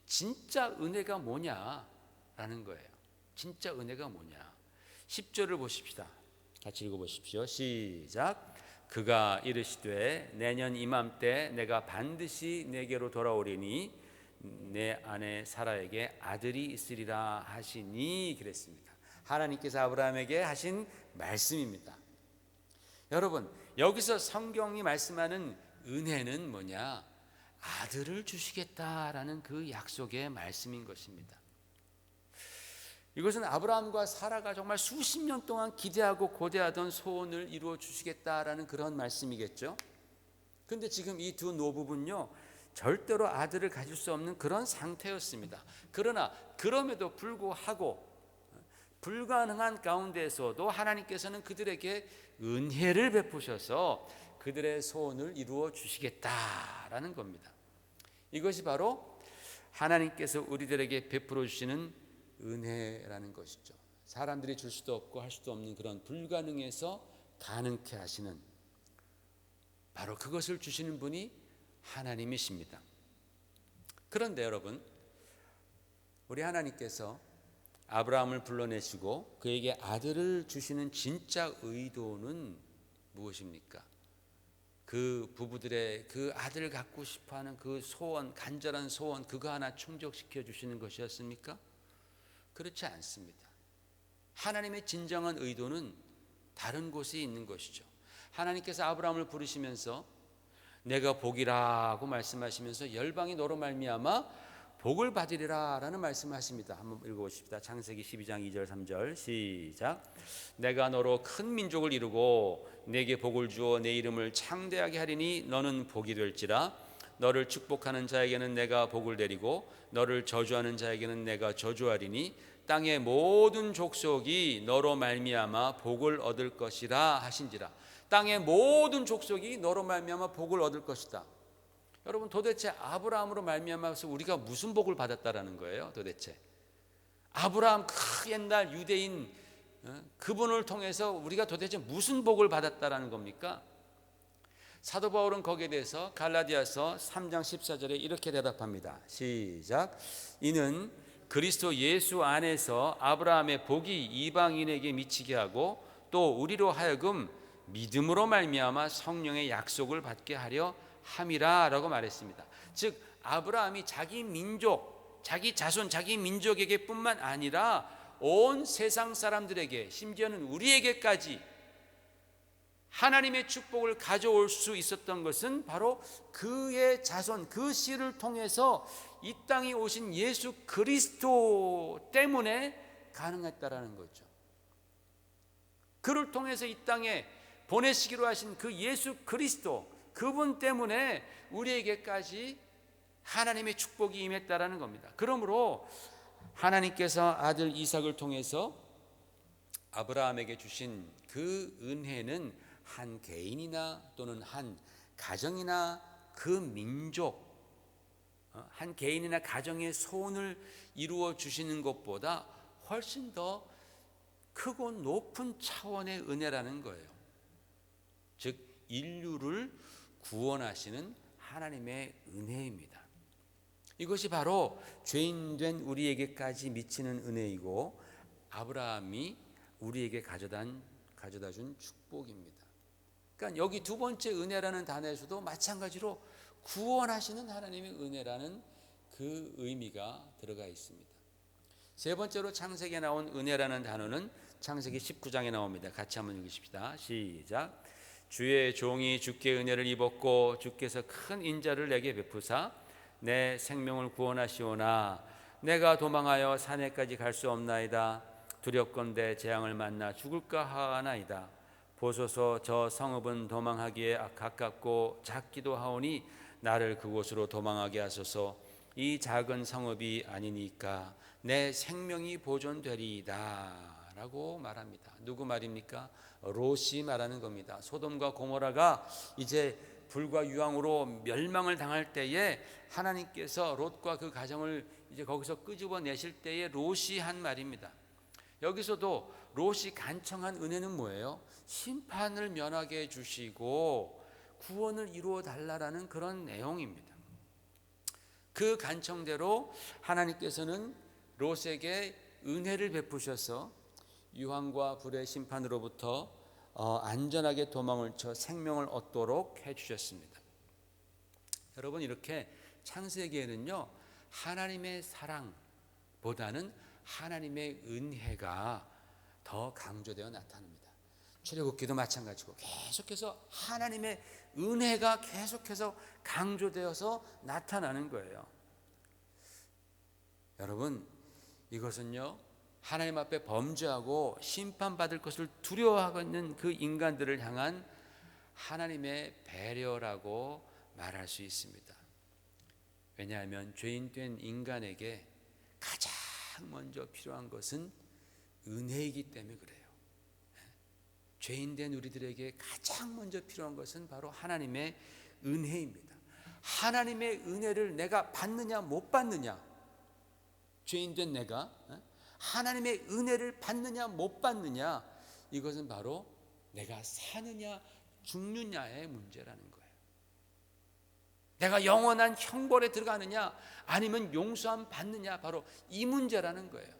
진짜 은혜가 뭐냐라는 거예요. 진짜 은혜가 뭐냐. 10절을 보십시다. 같이 읽어보십시오. 시작. 그가 이르시되 내년 이맘때 내가 반드시 내게로 돌아오리니 내 아내 사라에게 아들이 있으리라 하시니 그랬습니다. 하나님께서 아브라함에게 하신 말씀입니다. 여러분, 여기서 성경이 말씀하는 은혜는 뭐냐? 아들을 주시겠다라는 그 약속의 말씀인 것입니다. 이것은 아브라함과 사라가 정말 수십 년 동안 기대하고 고대하던 소원을 이루어 주시겠다라는 그런 말씀이겠죠. 그런데 지금 이 두 노부부는요, 절대로 아들을 가질 수 없는 그런 상태였습니다. 그러나 그럼에도 불구하고 불가능한 가운데에서도 하나님께서는 그들에게 은혜를 베푸셔서 그들의 소원을 이루어 주시겠다라는 겁니다. 이것이 바로 하나님께서 우리들에게 베풀어 주시는 은혜라는 것이죠. 사람들이 줄 수도 없고 할 수도 없는 그런 불가능에서 가능케 하시는, 바로 그것을 주시는 분이 하나님이십니다. 그런데 여러분, 우리 하나님께서 아브라함을 불러내시고 그에게 아들을 주시는 진짜 의도는 무엇입니까? 그 부부들의 그 아들을 갖고 싶어하는 그 소원, 간절한 소원, 그거 하나 충족시켜 주시는 것이었습니까? 그렇지 않습니다. 하나님의 진정한 의도는 다른 곳에 있는 것이죠. 하나님께서 아브라함을 부르시면서 내가 복이라고 말씀하시면서 열방이 너로 말미암아 복을 받으리라 라는 말씀하십니다. 한번 읽어보십시다. 창세기 12장 2절 3절 시작. 내가 너로 큰 민족을 이루고 내게 복을 주어 내 이름을 창대하게 하리니 너는 복이 될지라. 너를 축복하는 자에게는 내가 복을 내리고 너를 저주하는 자에게는 내가 저주하리니 땅의 모든 족속이 너로 말미암아 복을 얻을 것이라 하신지라. 땅의 모든 족속이 너로 말미암아 복을 얻을 것이다. 여러분, 도대체 아브라함으로 말미암아서 우리가 무슨 복을 받았다라는 거예요? 도대체 아브라함 그 옛날 유대인 그분을 통해서 우리가 도대체 무슨 복을 받았다라는 겁니까? 사도 바울은 거기에 대해서 갈라디아서 3장 14절에 이렇게 대답합니다. 시작. 이는 그리스도 예수 안에서 아브라함의 복이 이방인에게 미치게 하고 또 우리로 하여금 믿음으로 말미암아 성령의 약속을 받게 하려 함이라라고 말했습니다. 즉 아브라함이 자기 민족, 자기 자손, 자기 민족에게 뿐만 아니라 온 세상 사람들에게, 심지어는 우리에게까지 하나님의 축복을 가져올 수 있었던 것은 바로 그의 자손, 그 씨를 통해서 이 땅에 오신 예수 그리스도 때문에 가능했다라는 거죠. 그를 통해서 이 땅에 보내시기로 하신 그 예수 그리스도, 그분 때문에 우리에게까지 하나님의 축복이 임했다라는 겁니다. 그러므로 하나님께서 아들 이삭을 통해서 아브라함에게 주신 그 은혜는 한 개인이나 또는 한 가정이나 그 민족, 한 개인이나 가정의 소원을 이루어 주시는 것보다 훨씬 더 크고 높은 차원의 은혜라는 거예요. 즉 인류를 구원하시는 하나님의 은혜입니다. 이것이 바로 죄인된 우리에게까지 미치는 은혜이고, 아브라함이 우리에게 가져다 준 축복입니다. 그러니까 여기 두 번째 은혜라는 단어에서도 마찬가지로 구원하시는 하나님의 은혜라는 그 의미가 들어가 있습니다. 세 번째로 창세기에 나온 은혜라는 단어는 창세기 19장에 나옵니다. 같이 한번 읽으십시다. 시작. 주의 종이 주께 은혜를 입었고 주께서 큰 인자를 내게 베푸사 내 생명을 구원하시오나 내가 도망하여 산에까지 갈 수 없나이다. 두렵건대 재앙을 만나 죽을까 하나이다. 보소서 저 성읍은 도망하기에 가깝고 작기도 하오니 나를 그곳으로 도망하게 하소서. 이 작은 성읍이 아니니까 내 생명이 보존되리이다 라고 말합니다. 누구 말입니까? 롯이 말하는 겁니다. 소돔과 고모라가 이제 불과 유황으로 멸망을 당할 때에 하나님께서 롯과 그 가정을 이제 거기서 끄집어내실 때에 롯이 한 말입니다. 여기서도 롯이 간청한 은혜는 뭐예요? 심판을 면하게 해주시고 구원을 이루어 달라라는 그런 내용입니다. 그 간청대로 하나님께서는 롯에게 은혜를 베푸셔서 유황과 불의 심판으로부터 안전하게 도망을 쳐 생명을 얻도록 해주셨습니다. 여러분, 이렇게 창세기에는요 하나님의 사랑보다는 하나님의 은혜가 더 강조되어 나타납니다. 출애굽기도 마찬가지고 계속해서 하나님의 은혜가 계속해서 강조되어서 나타나는 거예요. 여러분, 이것은요 하나님 앞에 범죄하고 심판받을 것을 두려워하고 있는 그 인간들을 향한 하나님의 배려라고 말할 수 있습니다. 왜냐하면 죄인된 인간에게 가장 먼저 필요한 것은 은혜이기 때문에 그래요. 죄인된 우리들에게 가장 먼저 필요한 것은 바로 하나님의 은혜입니다. 하나님의 은혜를 내가 받느냐 못 받느냐, 죄인된 내가 하나님의 은혜를 받느냐 못 받느냐, 이것은 바로 내가 사느냐 죽느냐의 문제라는 거예요. 내가 영원한 형벌에 들어가느냐 아니면 용서함 받느냐, 바로 이 문제라는 거예요.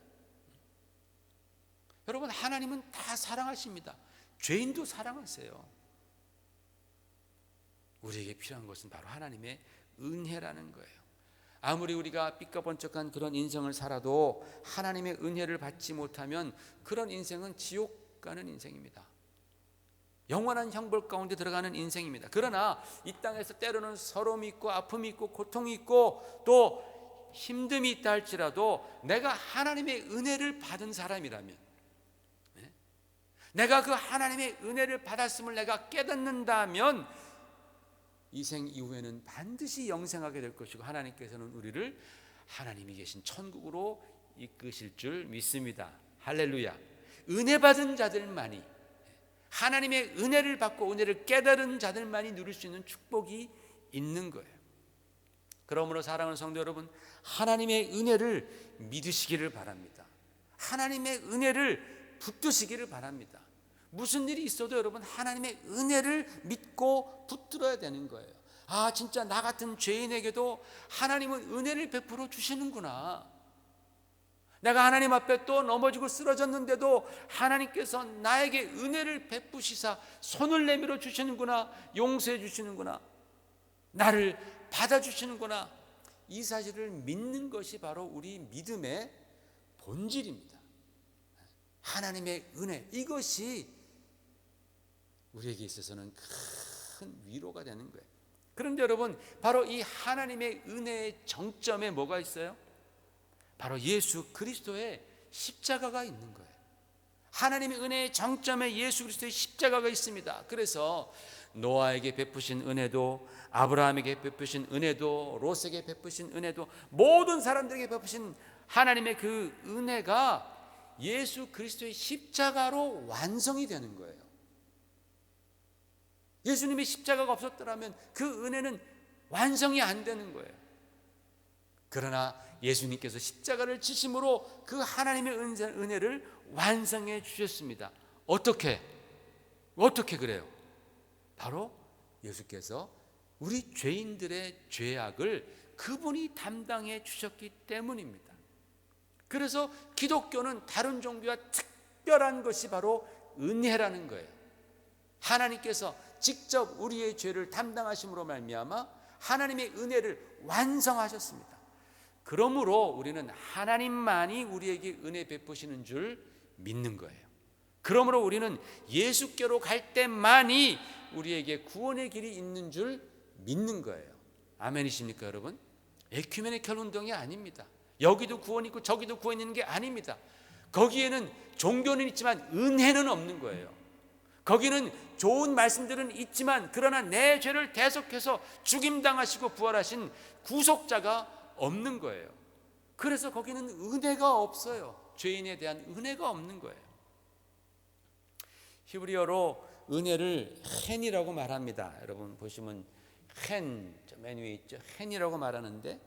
여러분, 하나님은 다 사랑하십니다. 죄인도 사랑하세요. 우리에게 필요한 것은 바로 하나님의 은혜라는 거예요. 아무리 우리가 삐까번쩍한 그런 인생을 살아도 하나님의 은혜를 받지 못하면 그런 인생은 지옥 가는 인생입니다. 영원한 형벌 가운데 들어가는 인생입니다. 그러나 이 땅에서 때로는 서러움이 있고 아픔이 있고 고통이 있고 또 힘듦이 있다 할지라도 내가 하나님의 은혜를 받은 사람이라면, 내가 그 하나님의 은혜를 받았음을 내가 깨닫는다면 이 생 이후에는 반드시 영생하게 될 것이고 하나님께서는 우리를 하나님이 계신 천국으로 이끄실 줄 믿습니다. 할렐루야. 은혜 받은 자들만이, 하나님의 은혜를 받고 은혜를 깨달은 자들만이 누릴 수 있는 축복이 있는 거예요. 그러므로 사랑하는 성도 여러분, 하나님의 은혜를 믿으시기를 바랍니다. 하나님의 은혜를 붙드시기를 바랍니다. 무슨 일이 있어도 여러분 하나님의 은혜를 믿고 붙들어야 되는 거예요. 아, 진짜 나 같은 죄인에게도 하나님은 은혜를 베풀어 주시는구나. 내가 하나님 앞에 또 넘어지고 쓰러졌는데도 하나님께서 나에게 은혜를 베푸시사 손을 내밀어 주시는구나, 용서해 주시는구나, 나를 받아주시는구나. 이 사실을 믿는 것이 바로 우리 믿음의 본질입니다. 하나님의 은혜, 이것이 우리에게 있어서는 큰 위로가 되는 거예요. 그런데 여러분, 바로 이 하나님의 은혜의 정점에 뭐가 있어요? 바로 예수 그리스도의 십자가가 있는 거예요. 하나님의 은혜의 정점에 예수 그리스도의 십자가가 있습니다. 그래서 노아에게 베푸신 은혜도, 아브라함에게 베푸신 은혜도, 롯에게 베푸신 은혜도, 모든 사람들에게 베푸신 하나님의 그 은혜가 예수 그리스도의 십자가로 완성이 되는 거예요. 예수님의 십자가가 없었더라면 그 은혜는 완성이 안 되는 거예요. 그러나 예수님께서 십자가를 지심으로 그 하나님의 은혜를 완성해 주셨습니다. 어떻게 그래요? 바로 예수께서 우리 죄인들의 죄악을 그분이 담당해 주셨기 때문입니다. 그래서 기독교는 다른 종교와 특별한 것이 바로 은혜라는 거예요. 하나님께서 직접 우리의 죄를 담당하심으로 말미암아 하나님의 은혜를 완성하셨습니다. 그러므로 우리는 하나님만이 우리에게 은혜 베푸시는 줄 믿는 거예요. 그러므로 우리는 예수께로 갈 때만이 우리에게 구원의 길이 있는 줄 믿는 거예요. 아멘이십니까 여러분? 에큐메니컬 운동이 아닙니다. 여기도 구원이 있고 저기도 구원이 있는 게 아닙니다. 거기에는 종교는 있지만 은혜는 없는 거예요. 거기는 좋은 말씀들은 있지만 그러나 내 죄를 대속해서 죽임당하시고 부활하신 구속자가 없는 거예요. 그래서 거기는 은혜가 없어요. 죄인에 대한 은혜가 없는 거예요. 히브리어로 은혜를 헨이라고 말합니다. 여러분 보시면 헨, 맨 위에 있죠. 헨이라고 말하는데,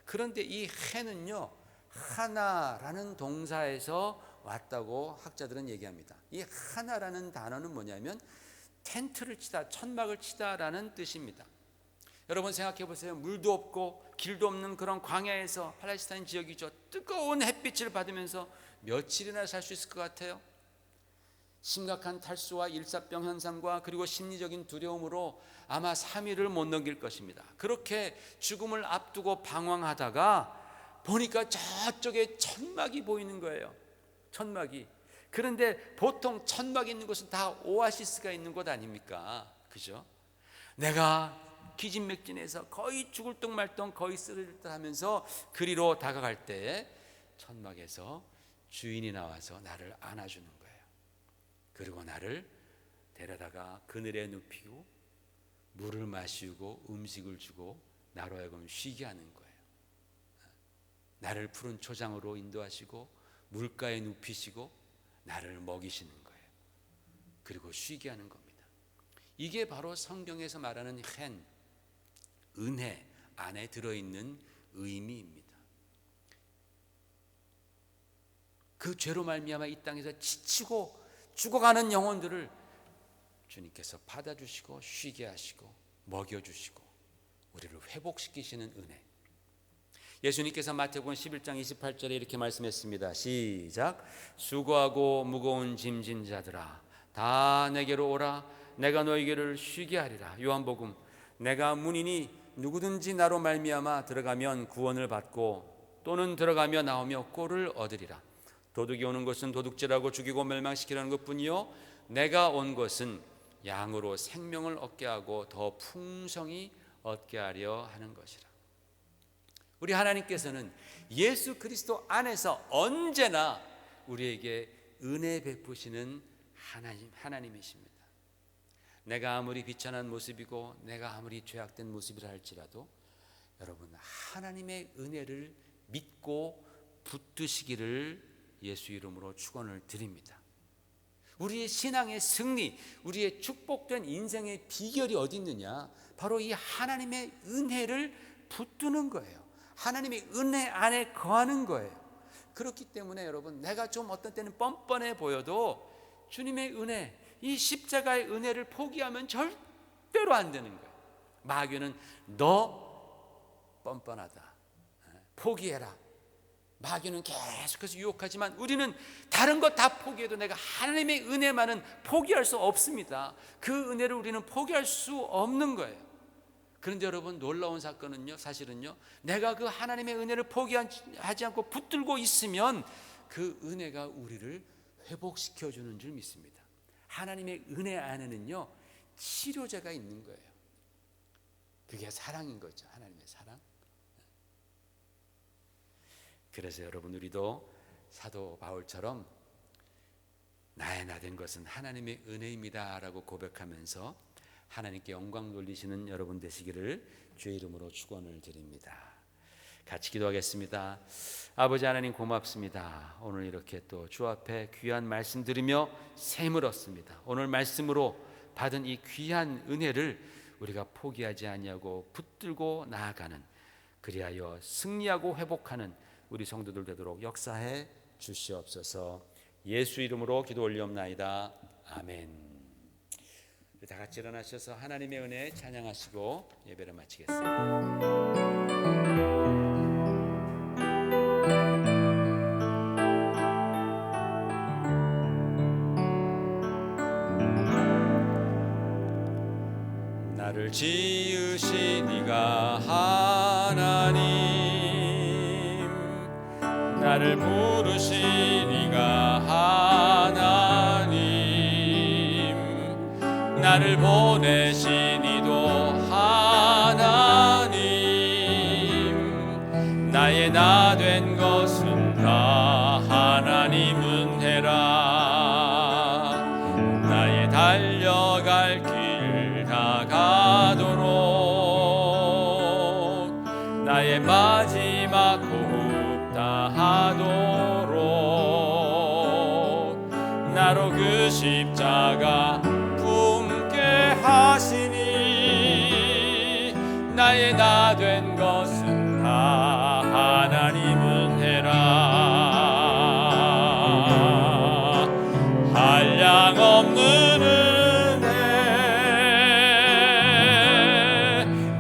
그런데 이 헨은요 하나라는 동사에서 왔다고 학자들은 얘기합니다. 이 하나라는 단어는 뭐냐면 텐트를 치다, 천막을 치다라는 뜻입니다. 여러분 생각해 보세요. 물도 없고 길도 없는 그런 광야에서, 팔레스타인 지역이죠. 뜨거운 햇빛을 받으면서 며칠이나 살 수 있을 것 같아요? 심각한 탈수와 일사병 현상과 그리고 심리적인 두려움으로 아마 3일을 못 넘길 것입니다. 그렇게 죽음을 앞두고 방황하다가 보니까 저쪽에 천막이 보이는 거예요. 천막이. 그런데 보통 천막이 있는 곳은 다 오아시스가 있는 곳 아닙니까? 그죠? 내가 기진맥진해서 거의 죽을 둥 말 둥, 거의 쓰러질 듯 하면서 그리로 다가갈 때 천막에서 주인이 나와서 나를 안아주는 거예요. 그리고 나를 데려다가 그늘에 눕히고 물을 마시고 음식을 주고 나로 하여금 쉬게 하는 거예요. 나를 푸른 초장으로 인도하시고 물가에 눕히시고 나를 먹이시는 거예요. 그리고 쉬게 하는 겁니다. 이게 바로 성경에서 말하는 헨, 은혜 안에 들어있는 의미입니다. 그 죄로 말미암아 이 땅에서 지치고 죽어가는 영혼들을 주님께서 받아주시고 쉬게 하시고 먹여주시고 우리를 회복시키시는 은혜. 예수님께서 마태복음 11장 28절에 이렇게 말씀했습니다. 시작. 수고하고 무거운 짐진 자들아 다 내게로 오라. 내가 너희를 쉬게 하리라. 요한복음. 내가 문이니 누구든지 나로 말미암아 들어가면 구원을 받고 또는 들어가며 나오며 꼴을 얻으리라. 도둑이 오는 것은 도둑질하고 죽이고 멸망시키라는 것뿐이요 내가 온 것은 양으로 생명을 얻게 하고 더 풍성히 얻게 하려 하는 것이라. 우리 하나님께서는 예수 그리스도 안에서 언제나 우리에게 은혜 베푸시는 하나님이십니다. 내가 아무리 비천한 모습이고 내가 아무리 죄악된 모습이라 할지라도 여러분 하나님의 은혜를 믿고 붙드시기를 예수 이름으로 축원을 드립니다. 우리의 신앙의 승리, 우리의 축복된 인생의 비결이 어디 있느냐? 바로 이 하나님의 은혜를 붙드는 거예요. 하나님의 은혜 안에 거하는 거예요. 그렇기 때문에 여러분 내가 좀 어떤 때는 뻔뻔해 보여도 주님의 은혜, 이 십자가의 은혜를 포기하면 절대로 안 되는 거예요. 마귀는 너 뻔뻔하다, 포기해라. 마귀는 계속해서 유혹하지만 우리는 다른 것 다 포기해도 내가 하나님의 은혜만은 포기할 수 없습니다. 그 은혜를 우리는 포기할 수 없는 거예요. 그런데 여러분 놀라운 사건은요, 사실은요, 내가 그 하나님의 은혜를 포기하지 않고 붙들고 있으면 그 은혜가 우리를 회복시켜 주는 줄 믿습니다. 하나님의 은혜 안에는요 치료제가 있는 거예요. 그게 사랑인 거죠. 하나님의 사랑. 그래서 여러분 우리도 사도 바울처럼 나의 나된 것은 하나님의 은혜입니다 라고 고백하면서 하나님께 영광 돌리시는 여러분 되시기를 주의 이름으로 축원을 드립니다. 같이 기도하겠습니다. 아버지 하나님 고맙습니다. 오늘 이렇게 또 주 앞에 귀한 말씀 들으며 샘을 얻습니다. 오늘 말씀으로 받은 이 귀한 은혜를 우리가 포기하지 아니하고 붙들고 나아가는, 그리하여 승리하고 회복하는 우리 성도들 되도록 역사해 주시옵소서. 예수 이름으로 기도 올리옵나이다. 아멘. 다 같이 일어나셔서 하나님의 은혜 찬양하시고 예배를 마치겠습니다. 나를 지으신 이가 하나님, 나를 부르신 이가 하나님, 나를 보내신 이도 하나님, 나의 나 된 것은 다 하나님 은혜라. 나의 달려갈 길 다 가도록, 나의 마지막 호흡 다 하도록, 나로 그 십자가 품게 하시니, 나의 나 된 것은 다 하나님 은혜라. 한량없는 은혜,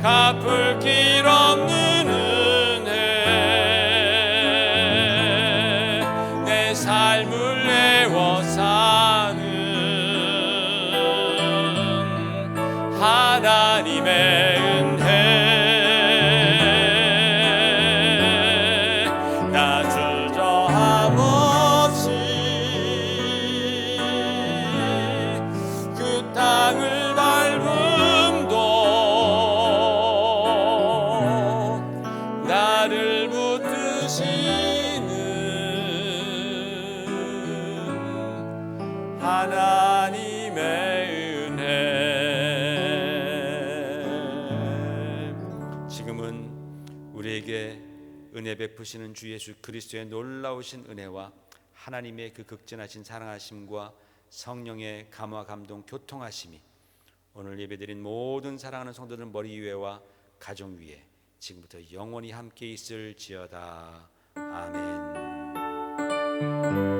갚을 길 없는 은혜, 내 삶을 내워 사는 하나님의 은혜. 나 주저함 없이 그 땅을 밟음도 나를 붙드시는 하나님의 은혜. 지금은 우리에게 은혜 베푸시는 주 예수 그리스도의 놀라우신 은혜와 하나님의 그 극진하신 사랑하심과 성령의 감화 감동 교통하심이 오늘 예배드린 모든 사랑하는 성도들 머리 위에와 가정 위에 지금부터 영원히 함께 있을지어다. 아멘.